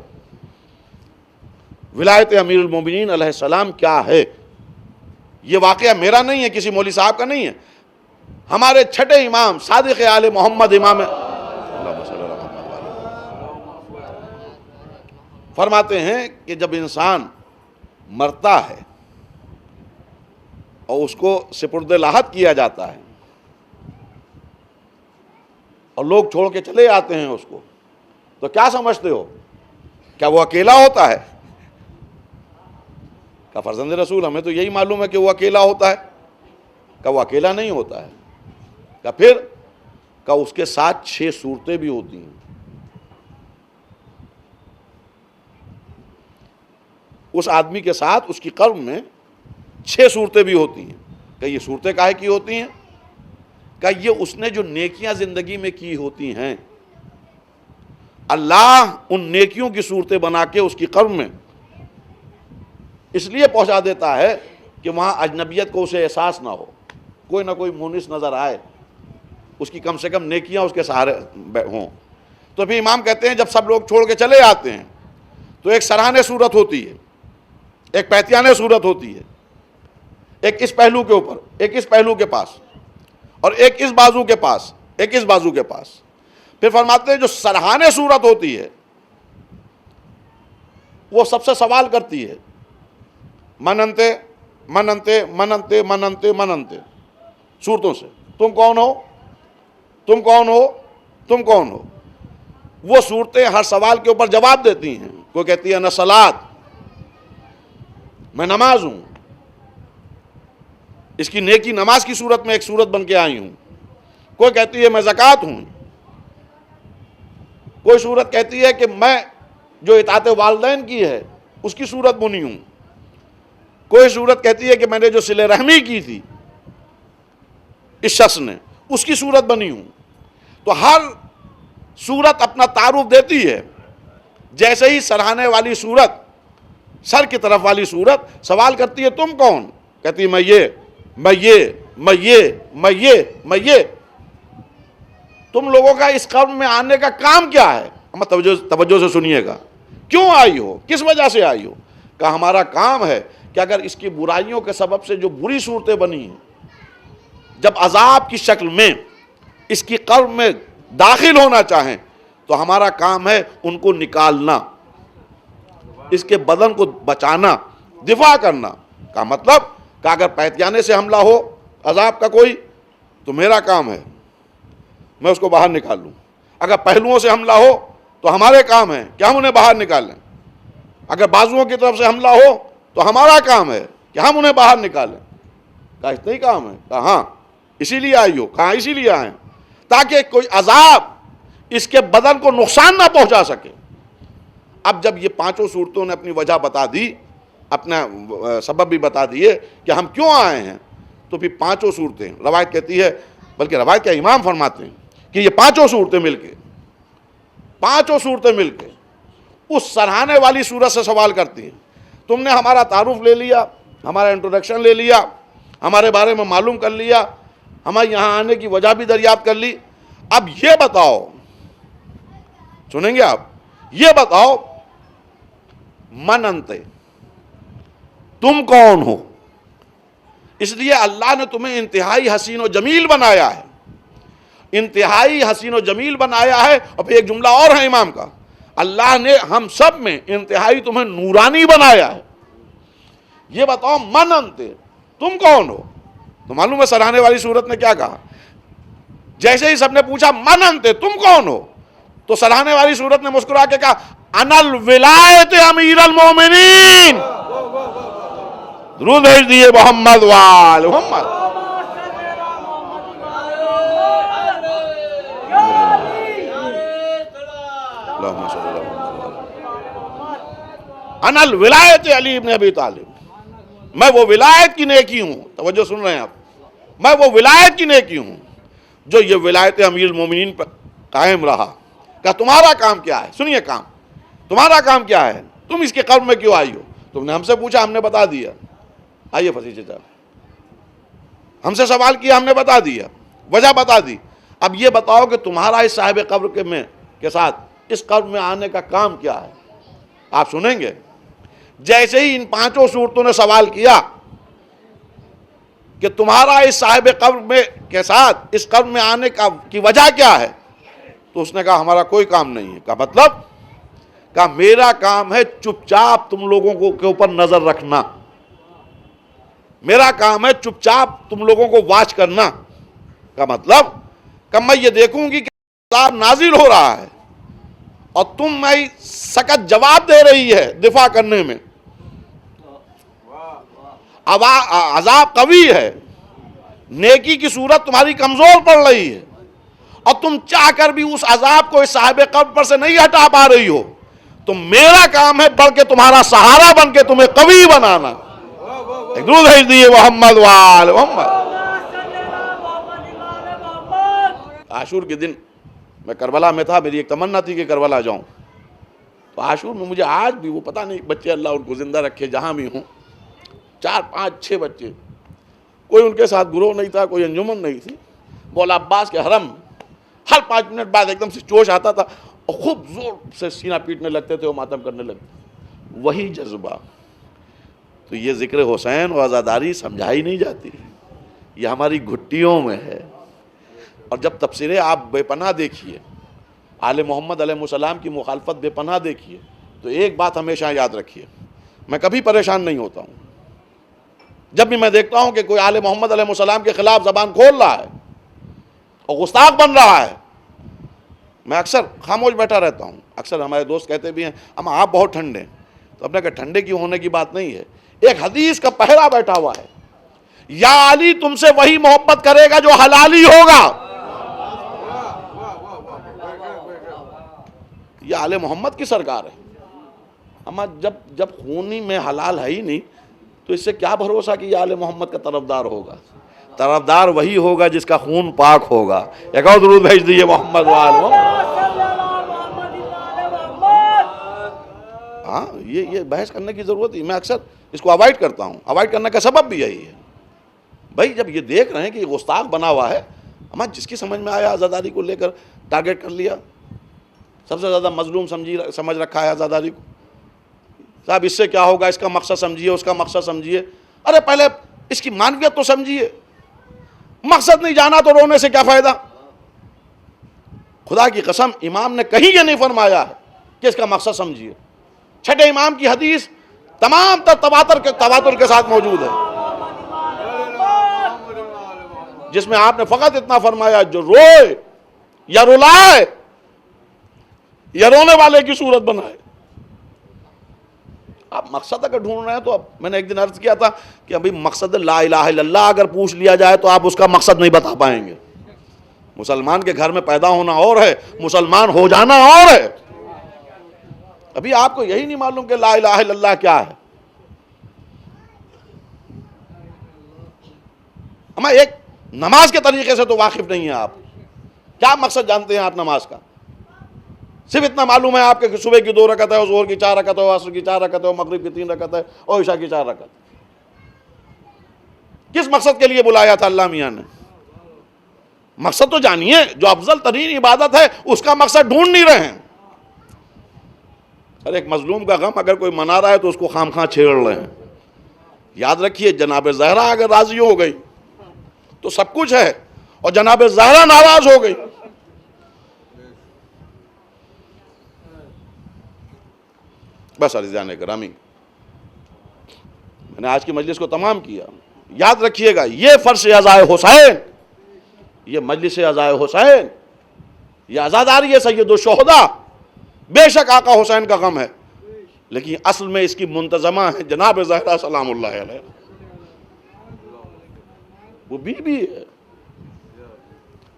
ولایت امیر المومنین علیہ السلام کیا ہے۔ یہ واقعہ میرا نہیں ہے، کسی مولوی صاحب کا نہیں ہے، ہمارے چھٹے امام صادق آل محمد امام فرماتے ہیں کہ جب انسان مرتا ہے اور اس کو سپرد لاحت کیا جاتا ہے اور لوگ چھوڑ کے چلے آتے ہیں اس کو، تو کیا سمجھتے ہو، کیا وہ اکیلا ہوتا ہے؟ کہ فرزند رسول ہمیں تو یہی معلوم ہے کہ وہ اکیلا ہوتا ہے، کہ وہ اکیلا نہیں ہوتا ہے، کہ پھر کہ اس کے ساتھ 6 صورتیں بھی ہوتی ہیں۔ اس آدمی کے ساتھ اس کی قلب میں 6 صورتیں بھی ہوتی ہیں۔ کہ یہ صورتیں کاہے کی ہوتی ہیں؟ کہ یہ اس نے جو نیکیاں زندگی میں کی ہوتی ہیں، اللہ ان نیکیوں کی صورتیں بنا کے اس کی قلب میں اس لیے پہنچا دیتا ہے کہ وہاں اجنبیت کو اسے احساس نہ ہو، کوئی نہ کوئی مونس نظر آئے، اس کی کم سے کم نیکیاں اس کے سہارے ہوں۔ تو پھر امام کہتے ہیں جب سب لوگ چھوڑ کے چلے آتے ہیں تو ایک سراہنے صورت ہوتی ہے، ایک پہتیانے صورت ہوتی ہے، ایک اس پہلو کے اوپر، ایک اس پہلو کے پاس، اور ایک اس بازو کے پاس، ایک اس بازو کے پاس۔ پھر فرماتے ہیں جو سرہانے صورت ہوتی ہے وہ سب سے سوال کرتی ہے، مننتے مننتے مننتے مننتے مننتے صورتوں سے، تم کون ہو، تم کون ہو، تم کون ہو۔ وہ صورتیں ہر سوال کے اوپر جواب دیتی ہیں۔ کوئی کہتی ہے انا صلاۃ، میں نماز ہوں، اس کی نیکی نماز کی صورت میں ایک صورت بن کے آئی ہوں۔ کوئی کہتی ہے میں زکوٰۃ ہوں، کوئی صورت کہتی ہے کہ میں جو اطاعت والدین کی ہے اس کی صورت بنی ہوں، کوئی صورت کہتی ہے کہ میں نے جو صلہ رحمی کی تھی اس شخص نے اس کی صورت بنی ہوں۔ تو ہر صورت اپنا تعارف دیتی ہے۔ جیسے ہی سراہنے والی صورت، سر کی طرف والی صورت سوال کرتی ہے تم کون، کہتی ہے میں یہ میں یہ میں یہ میں یہ میں یہ۔ تم لوگوں کا اس قوم میں آنے کا کام کیا ہے؟ توجہ سے سنیے گا، کیوں آئی ہو، کس وجہ سے آئی ہو؟ کہ ہمارا کام ہے کہ اگر اس کی برائیوں کے سبب سے جو بری صورتیں بنی ہیں جب عذاب کی شکل میں اس کی قلب میں داخل ہونا چاہیں تو ہمارا کام ہے ان کو نکالنا، اس کے بدن کو بچانا، دفاع کرنا۔ کا مطلب کہ اگر پیتیانے سے حملہ ہو عذاب کا کوئی تو میرا کام ہے میں اس کو باہر نکال لوں، اگر پہلوؤں سے حملہ ہو تو ہمارے کام ہے کہ ہم انہیں باہر نکالیں۔ اگر بازوؤں کی طرف سے حملہ ہو تو ہمارا کام ہے کہ ہم انہیں باہر نکالیں. کہا اتنا ہی کام ہے؟ کہا ہاں اسی لیے آئی ہو. کہا اسی لیے آئے تاکہ کوئی عذاب اس کے بدن کو نقصان نہ پہنچا سکے. اب جب یہ پانچوں صورتوں نے اپنی وجہ بتا دی، اپنا سبب بھی بتا دیے کہ ہم کیوں آئے ہیں، تو پھر پانچوں صورتیں، روایت کہتی ہے، بلکہ روایت کے امام فرماتے ہیں کہ یہ پانچوں صورتیں مل کے اس سراہنے والی صورت سے سوال کرتی ہیں. تم نے ہمارا تعارف لے لیا، ہمارا انٹروڈکشن لے لیا، ہمارے بارے میں معلوم کر لیا، ہمارے یہاں آنے کی وجہ بھی دریافت کر لی. اب یہ بتاؤ، سنیں گے آپ، یہ بتاؤ من انتے، تم کون ہو؟ اس لیے اللہ نے تمہیں انتہائی حسین و جمیل بنایا ہے، انتہائی حسین و جمیل بنایا ہے. اور پھر ایک جملہ اور ہے امام کا، اللہ نے ہم سب میں انتہائی تمہیں نورانی بنایا ہے. یہ بتاؤ من انتے، تم کون ہو؟ تو معلوم ہے سراہنے والی صورت نے کیا کہا؟ جیسے ہی سب نے پوچھا من انتے، تم کون ہو، تو سراہنے والی صورت نے مسکرا کے کہا انا الولایت امیر المومنین. درود بھیج دیے محمد وآل محمد. انا الولایت علی ابن ابی طالب، میں وہ ولایت کی نیکی ہوں. توجہ سن رہے ہیں آپ، میں وہ ولایت کی نیکی ہوں جو یہ ولایت امیر المومنین پر قائم رہا. کہ تمہارا کام کیا ہے؟ سنیے کام، تمہارا کام کیا ہے؟ تم اس کے قبر میں کیوں آئی ہو؟ تم نے ہم سے پوچھا، ہم نے بتا دیا. آئیے فصیح چچا، ہم سے سوال کیا، ہم نے بتا دیا، وجہ بتا دی. اب یہ بتاؤ کہ تمہارا اس صاحب قبر کے ساتھ اس قبر میں آنے کا کام کیا ہے؟ آپ سنیں گے. جیسے ہی ان پانچوں صورتوں نے سوال کیا کہ تمہارا اس صاحب قبر کے ساتھ اس قبر میں آنے کی وجہ کیا ہے، تو اس نے کہا ہمارا کوئی کام نہیں ہے. کہا مطلب؟ کہا میرا کام ہے چپ چاپ تم لوگوں کے اوپر نظر رکھنا، میرا کام ہے چپ چاپ تم لوگوں کو واچ کرنا. کا مطلب کہ میں یہ دیکھوں گی کہ عذاب نازل ہو رہا ہے اور تم میں سخت جواب دے رہی ہے دفاع کرنے میں، عذاب قوی ہے، نیکی کی صورت تمہاری کمزور پڑ رہی ہے، اور تم چاہ کر بھی اس عذاب کو اس صاحب قبر پر سے نہیں ہٹا پا رہی ہو. تو میرا کام ہے بڑھ کے تمہارا سہارا بن کے تمہیں قوی بنانا. درود بھیج دیے محمد وآل محمد. عاشور کے دن میں کربلا میں تھا، میری ایک تمنا تھی کہ کربلا جاؤں. تو عاشور میں مجھے آج بھی وہ پتہ نہیں، بچے اللہ ان کو زندہ رکھے جہاں بھی ہوں، 4 5 6 بچے، کوئی ان کے ساتھ گروہ نہیں تھا، کوئی انجمن نہیں تھی. مولا عباس کے حرم ہر 5 منٹ بعد ایک دم سے جوش آتا تھا اور خوب زور سے سینہ پیٹنے لگتے تھے اور ماتم کرنے لگتے. وہی جذبہ. تو یہ ذکر حسین و عزاداری سمجھائی نہیں جاتی، یہ ہماری گھٹیوں میں ہے. اور جب تفسیریں آپ بے پناہ دیکھیے، آل محمد علیہ السلام کی مخالفت بے پناہ دیکھیے، تو ایک بات ہمیشہ یاد رکھیے، میں کبھی پریشان نہیں ہوتا ہوں جب بھی میں دیکھتا ہوں کہ کوئی آل محمد علیہ السلام کے خلاف زبان کھول رہا ہے اور گستاخ بن رہا ہے. میں اکثر خاموش بیٹھا رہتا ہوں. اکثر ہمارے دوست کہتے بھی ہیں اما آپ بہت ٹھنڈے ہیں، تو اپنے کہ ٹھنڈے کی ہونے کی بات نہیں ہے. ایک حدیث کا پہرا بیٹھا ہوا ہے، یا علی تم سے وہی محبت کرے گا جو حلالی ہوگا. یہ آل محمد کی سرکار ہے. اما جب خونی میں حلال ہے ہی نہیں تو اس سے کیا بھروسہ کہ یہ آل محمد کا طرفدار ہوگا؟ طرفدار وہی ہوگا جس کا خون پاک ہوگا. ایک اور درود بھیج دیجیے محمد والو. ہاں یہ بحث کرنے کی ضرورت ہے. میں اکثر اس کو اوائڈ کرتا ہوں. اوائڈ کرنے کا سبب بھی یہی ہے. بھائی جب یہ دیکھ رہے ہیں کہ یہ گستاخ بنا ہوا ہے، ہم جس کی سمجھ میں آیا عزاداری کو لے کر ٹارگٹ کر لیا، سب سے زیادہ مظلوم سمجھ رکھا ہے عزاداری کو. صاحب اس سے کیا ہوگا، اس کا مقصد سمجھیے، اس کا مقصد سمجھیے. ارے پہلے اس کی معنویت تو سمجھیے. مقصد نہیں جانا تو رونے سے کیا فائدہ؟ خدا کی قسم امام نے کہیں یہ نہیں فرمایا ہے کہ اس کا مقصد سمجھیے. چھٹے امام کی حدیث تمام تر تواتر کے ساتھ موجود ہے، جس میں آپ نے فقط اتنا فرمایا جو روئے یا رلائے یا رونے والے کی صورت بنائے. آپ مقصد اگر ڈھونڈ رہے ہیں تو میں نے ایک دن عرض کیا تھا کہ ابھی مقصد لا الہ الا اللہ اگر پوچھ لیا جائے تو آپ اس کا مقصد نہیں بتا پائیں گے. مسلمان کے گھر میں پیدا ہونا اور ہے, مسلمان ہو جانا اور ہے. ابھی آپ کو یہی نہیں معلوم کہ لا الہ الا اللہ کیا ہے. ہمیں ایک نماز کے طریقے سے تو واقف نہیں ہیں آپ. کیا مقصد جانتے ہیں آپ نماز کا؟ صرف اتنا معلوم ہے آپ کے صبح کی 2 رکعت ہے, ظہر کی 4 رکعت ہے, عصر کی 4 رکعت ہے, مغرب کی 3 رکعت ہے, اور عشاء کی 4 رکعت. کس مقصد کے لیے بلایا تھا اللہ میاں نے؟ مقصد تو جانیے. جو افضل ترین عبادت ہے اس کا مقصد ڈھونڈ نہیں رہے ہیں. ایک مظلوم کا غم اگر کوئی منا رہا ہے تو اس کو خام خواہ چھیڑ رہے ہیں. یاد رکھیے جناب زہرا اگر راضی ہو گئی تو سب کچھ ہے, اور جناب زہرا ناراض ہو گئی. بس عزیزان گرامی, میں نے آج کی مجلس کو تمام کیا. یاد رکھیے گا یہ فرش عزائے حسین, یہ مجلس عزائے حسین, یہ عزاداری ہے سید الشہداء. بے شک آقا حسین کا غم ہے, لیکن اصل میں اس کی منتظمہ ہے جناب زہرا سلام اللہ علیہ. وہ بی بی ہے,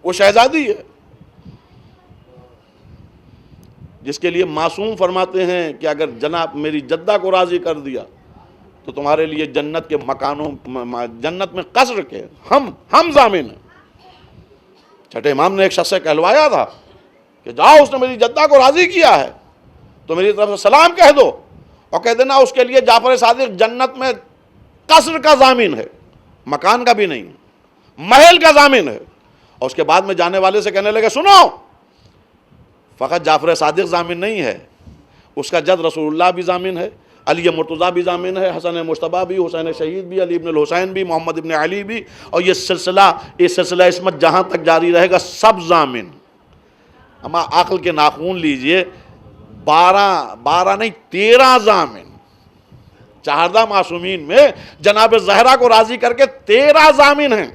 وہ شہزادی ہے, جس کے لیے معصوم فرماتے ہیں کہ اگر جناب میری جدہ کو راضی کر دیا تو تمہارے لیے جنت کے مکانوں, جنت میں قصر کے ہم ضامن ہیں. چھٹے امام نے ایک شخص سے کہلوایا تھا کہ جاؤ اس نے میری جدہ کو راضی کیا ہے تو میری طرف سے سلام کہہ دو, اور کہہ دینا اس کے لیے جعفر صادق جنت میں قصر کا ضامن ہے, مکان کا بھی نہیں, محل کا ضامن ہے. اور اس کے بعد میں جانے والے سے کہنے لگے سنو, فقط جعفر صادق ضامن نہیں ہے, اس کا جد رسول اللہ بھی ضامن ہے, علی مرتضیٰ بھی ضامن ہے, حسن مجتبیٰ بھی, حسین شہید بھی, علی ابن الحسین بھی, محمد ابن علی بھی, اور یہ سلسلہ عصمت جہاں تک جاری رہے گا سب ضامن. اما عقل کے ناخون لیجئے, 12 نہیں 13 ضامن. 14 معصومین میں جناب زہرا کو راضی کر کے 13 ضامن ہیں.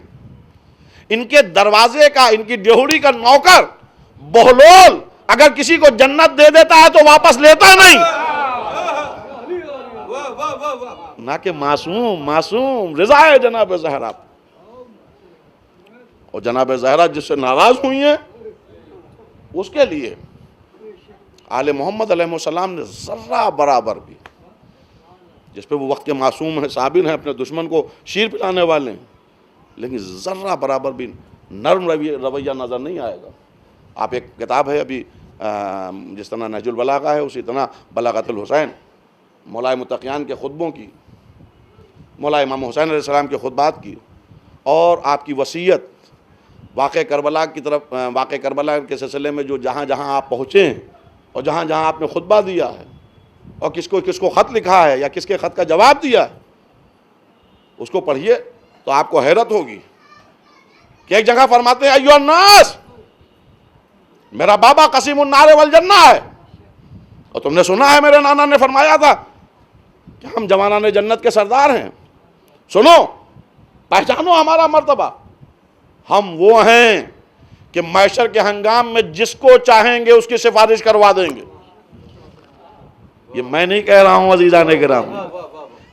ان کے دروازے کا, ان کی ڈیہڑی کا نوکر بہلول اگر کسی کو جنت دے دیتا ہے تو واپس لیتا نہیں. نہ کہ معصوم رضا ہے جناب زہرا. اور جناب زہرا جس سے ناراض ہوئی ہیں اس کے لیے آل محمد علیہ السلام نے ذرہ برابر بھی, جس پہ وہ وقت کے معصوم ہیں, صابر ہیں, اپنے دشمن کو شیر پلانے والے ہیں, لیکن ذرہ برابر بھی نرم رویہ نظر نہیں آئے گا. آپ ایک کتاب ہے ابھی جس طرح نہج البلاغہ ہے, اسی طرح بلاغت الحسین, مولا متقیان کے خطبوں کی, مولا امام حسین علیہ السلام کے خطبات کی, اور آپ کی وصیت واقع کربلا کی طرف, واقع کربلا کے سلسلے میں جو جہاں جہاں آپ پہنچے ہیں اور جہاں جہاں آپ نے خطبہ دیا ہے اور کس کو خط لکھا ہے یا کس کے خط کا جواب دیا ہے, اس کو پڑھیے تو آپ کو حیرت ہوگی کہ ایک جگہ فرماتے ہیں ایھا الناس, میرا بابا قسیم النار والجنہ ہے, اور تم نے سنا ہے میرے نانا نے فرمایا تھا کہ ہم جوانان جنت کے سردار ہیں. سنو, پہچانو ہمارا مرتبہ, ہم وہ ہیں کہ محشر کے ہنگام میں جس کو چاہیں گے اس کی سفارش کروا دیں گے. یہ میں نہیں کہہ رہا ہوں عزیزان کرام,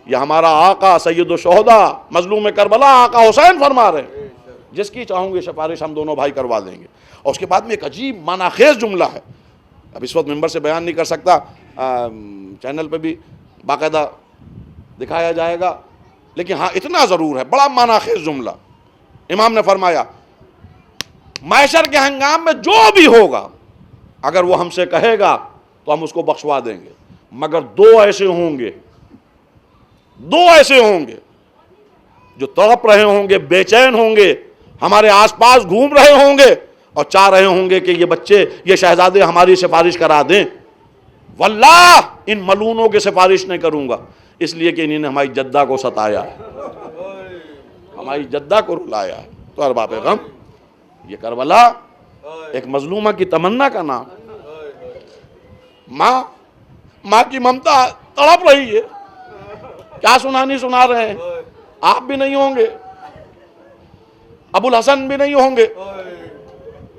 یہ ہمارا آقا سید الشہداء مظلوم کربلا آقا حسین فرما رہے ہیں, جس کی چاہوں گے سفارش ہم دونوں بھائی کروا دیں گے. اور اس کے بعد میں ایک عجیب معنی خیز جملہ ہے, اب اس وقت ممبر سے بیان نہیں کر سکتا, چینل پہ بھی باقاعدہ دکھایا جائے گا, لیکن ہاں اتنا ضرور ہے, بڑا معنی خیز جملہ. امام نے فرمایا محشر کے ہنگام میں جو بھی ہوگا اگر وہ ہم سے کہے گا تو ہم اس کو بخشوا دیں گے, مگر 2 ایسے ہوں گے جو تڑپ رہے ہوں گے, بے چین ہوں گے, ہمارے آس پاس گھوم رہے ہوں گے اور چاہ رہے ہوں گے کہ یہ بچے, یہ شہزادے ہماری سفارش کرا دیں. واللہ ان ملونوں کی سفارش نہیں کروں گا, اس لیے کہ انہوں نے ہماری جدہ کو ستایا ہے, ہماری جدہ کو رلایا ہے. تو ارباب غم, یہ کربلا ایک مظلومہ کی تمنا کا نام. ماں کی ممتا تڑپ رہی ہے, کیا سنا رہے ہیں. آپ بھی نہیں ہوں گے, ابو الحسن بھی نہیں ہوں گے,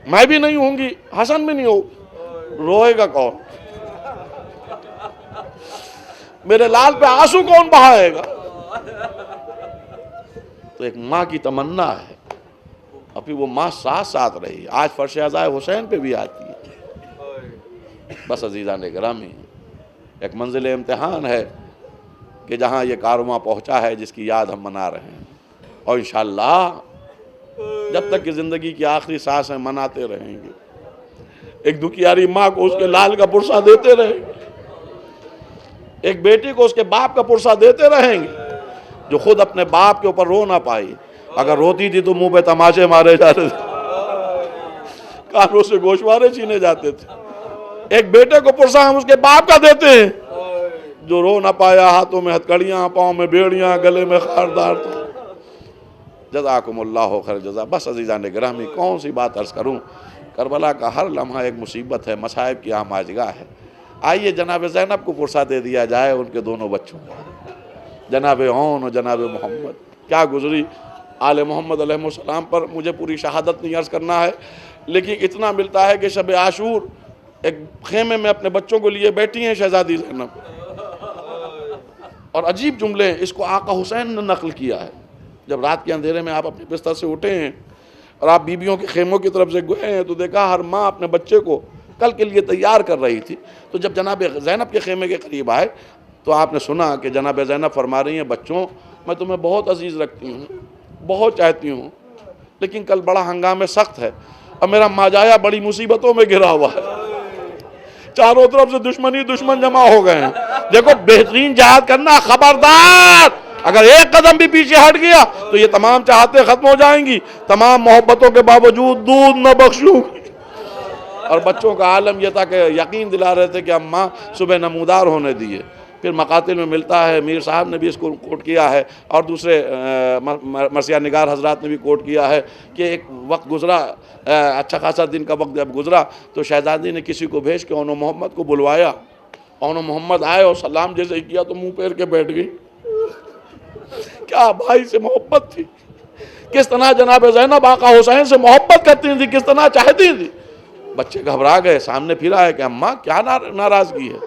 میں بھی نہیں ہوں گی, حسن بھی نہیں ہو, روئے گا کون؟ میرے لال پہ آنسو کون بہائے گا؟ تو ایک ماں کی تمنا ہے، اور پھر وہ ماں ساتھ ساتھ رہی، آج فرش عزائے حسین پہ بھی آتی ہے۔ بس عزیزان گرامی، ایک منزل امتحان ہے کہ جہاں یہ کارواں پہنچا ہے جس کی یاد ہم منا رہے ہیں، اور انشاءاللہ جب تک کہ زندگی کی آخری سانسیں مناتے رہیں گے، ایک دکھیاری ماں کو اس کے لال کا پرسہ دیتے رہیں گے، ایک بیٹی کو اس کے باپ کا پرسہ دیتے رہیں گے، جو خود اپنے باپ کے اوپر رو نہ پائی، اگر روتی تھی تو منہ پہ تماچے مارے جاتے تھے، کانوں سے گوشوارے چھینے جاتے تھے۔ ایک بیٹے کو پرسہ ہم اس کے باپ کا دیتے ہیں جو رو نہ پایا، ہاتھوں میں ہتھکڑیاں، پاؤں میں بیڑیاں، گلے میں خاردار تھا۔ جزاکم اللہ خیر جزا۔ بس عزیزان گرامی، کون سی بات عرض کروں، کربلا کا ہر لمحہ ایک مصیبت ہے، مصائب کی آماجگاہ ہے۔ آئیے جناب زینب کو پرسہ دے دیا جائے ان کے دونوں بچوں کو، جناب اون اور جناب محمد۔ کیا گزری آل محمد علیہ السلام پر، مجھے پوری شہادت نہیں عرض کرنا ہے، لیکن اتنا ملتا ہے کہ شب عاشور ایک خیمے میں اپنے بچوں کو لیے بیٹھی ہیں شہزادی زینب، اور عجیب جملے اس کو آقا حسین نے نقل کیا ہے۔ جب رات کے اندھیرے میں آپ اپنے بستر سے اٹھے ہیں اور آپ بیویوں کے خیموں کی طرف سے گئے ہیں، تو دیکھا ہر ماں اپنے بچے کو کل کے لیے تیار کر رہی تھی۔ تو جب جناب زینب کے خیمے کے قریب آئے تو آپ نے سنا کہ جناب زینب فرما رہی ہیں، بچوں میں تمہیں بہت عزیز رکھتی ہوں، بہت چاہتی ہوں، لیکن کل بڑا ہنگامے سخت ہے اور میرا ماجایا بڑی مصیبتوں میں گھرا ہوا ہے، چاروں طرف سے دشمن جمع ہو گئے ہیں۔ دیکھو بہترین جہاد کرنا، خبردار اگر ایک قدم بھی پیچھے ہٹ گیا تو یہ تمام چاہتے ختم ہو جائیں گی، تمام محبتوں کے باوجود دودھ نہ بخشوں گی۔ اور بچوں کا عالم یہ تھا کہ یقین دلا رہے تھے کہ اماں صبح نمودار ہونے دیے۔ پھر مقاتل میں ملتا ہے، میر صاحب نے بھی اس کو کوٹ کیا ہے اور دوسرے مرثیہ نگار حضرات نے بھی کوٹ کیا ہے کہ ایک وقت گزرا، اچھا خاصا دن کا وقت جب گزرا تو شہزادی نے کسی کو بھیج کے اون محمد کو بلوایا۔ اون محمد آئے اور سلام جیسے کیا تو منہ پھیر کے بیٹھ گئی۔ کیا بھائی سے محبت تھی، کس طرح جناب زینب آقا حسین سے محبت کرتی تھی، کس طرح چاہتی تھی۔ بچے گھبرا گئے، سامنے پھر آئے کہ اماں کیا ناراضگی ہے۔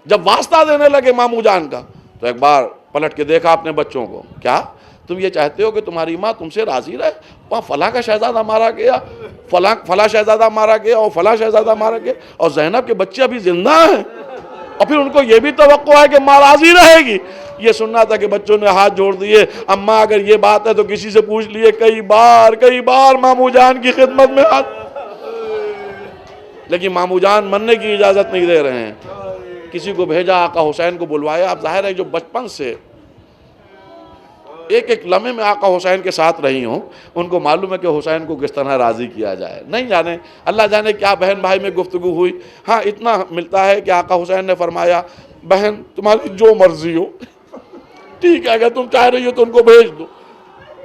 جب واسطہ دینے لگے ماموں جان کا تو ایک بار پلٹ کے دیکھا اپنے بچوں کو، کیا تم یہ چاہتے ہو کہ تمہاری ماں تم سے راضی رہے؟ وہاں فلاں کا شہزادہ مارا گیا، فلاں شہزادہ مارا گیا اور فلاں شہزادہ مارا گیا، اور زینب کے بچے ابھی زندہ ہیں، اور پھر ان کو یہ بھی توقع ہے کہ ماں راضی رہے گی۔ یہ سننا تھا کہ بچوں نے ہاتھ جوڑ دیے، اماں اگر یہ بات ہے تو کسی سے پوچھ لیے۔ کئی بار ماموں جان کی خدمت میں ہاتھ، لیکن ماموں جان مننے کی اجازت نہیں دے رہے ہیں۔ کسی کو بھیجا، آقا حسین کو بلوایا۔ اب ظاہر ہے جو بچپن سے ایک ایک لمحے میں آقا حسین کے ساتھ رہی ہوں، ان کو معلوم ہے کہ حسین کو کس طرح راضی کیا جائے۔ نہیں جانے، اللہ جانے کیا بہن بھائی میں گفتگو ہوئی۔ ہاں اتنا ملتا ہے کہ آقا حسین نے فرمایا، بہن تمہاری جو مرضی ہو، ٹھیک ہے، اگر تم چاہ رہی ہو تو ان کو بھیج دو۔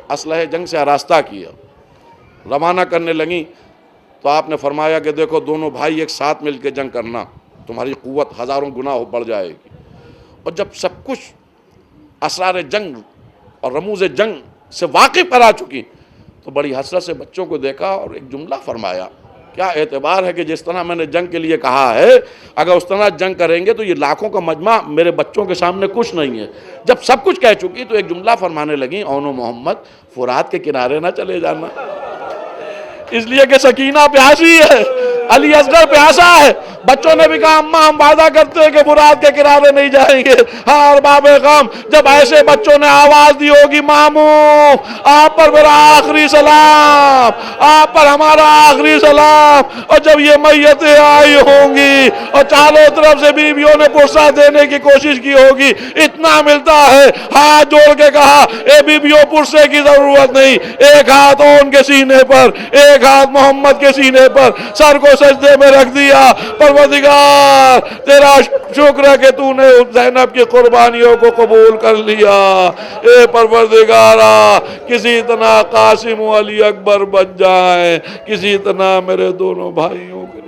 اسلحہ جنگ سے آراستہ کیا، روانہ کرنے لگیں تو آپ نے فرمایا کہ دیکھو دونوں بھائی ایک ساتھ مل کے جنگ کرنا، تمہاری قوت ہزاروں گنا بڑھ جائے گی۔ اور جب سب کچھ اسرار جنگ اور رموز جنگ سے واقف کرا چکی تو بڑی حسرت سے بچوں کو دیکھا اور ایک جملہ فرمایا، کیا اعتبار ہے کہ جس طرح میں نے جنگ کے لیے کہا ہے، اگر اس طرح جنگ کریں گے تو یہ لاکھوں کا مجمع میرے بچوں کے سامنے کچھ نہیں ہے۔ جب سب کچھ کہہ چکی تو ایک جملہ فرمانے لگیں، اون محمد فرات کے کنارے نہ چلے جانا، اس لیے کہ سکینہ پیاسی ہے، علی اصغر پیاسا ہے۔ بچوں نے بھی کہا اماں ہم وعدہ کرتے ہیں کہ فرات کے کنارے نہیں جائیں گے۔ ہاں ارباب غم، جب ایسے بچوں نے آواز دی ہوگی، ماموں آپ پر میرا آخری سلام، آپ پر ہمارا آخری سلام، اور جب یہ میتیں آئی ہوں گی اور چاروں طرف سے بیویوں نے پرسہ دینے کی کوشش کی ہوگی، اتنا ملتا ہے ہاتھ جوڑ کے کہا، اے بیویوں پرسے کی ضرورت نہیں، ایک ہاتھ اون کے سینے پر، ایک ہاتھ محمد کے سینے پر، سر کو سجدے میں رکھ دیا۔ پروردگار تیرا شکر ہے کہ تو نے زینب کی قربانیوں کو قبول کر لیا۔ اے پروردگارا کسی طرح قاسم و علی اکبر بچ جائیں، کسی طرح میرے دونوں بھائیوں کے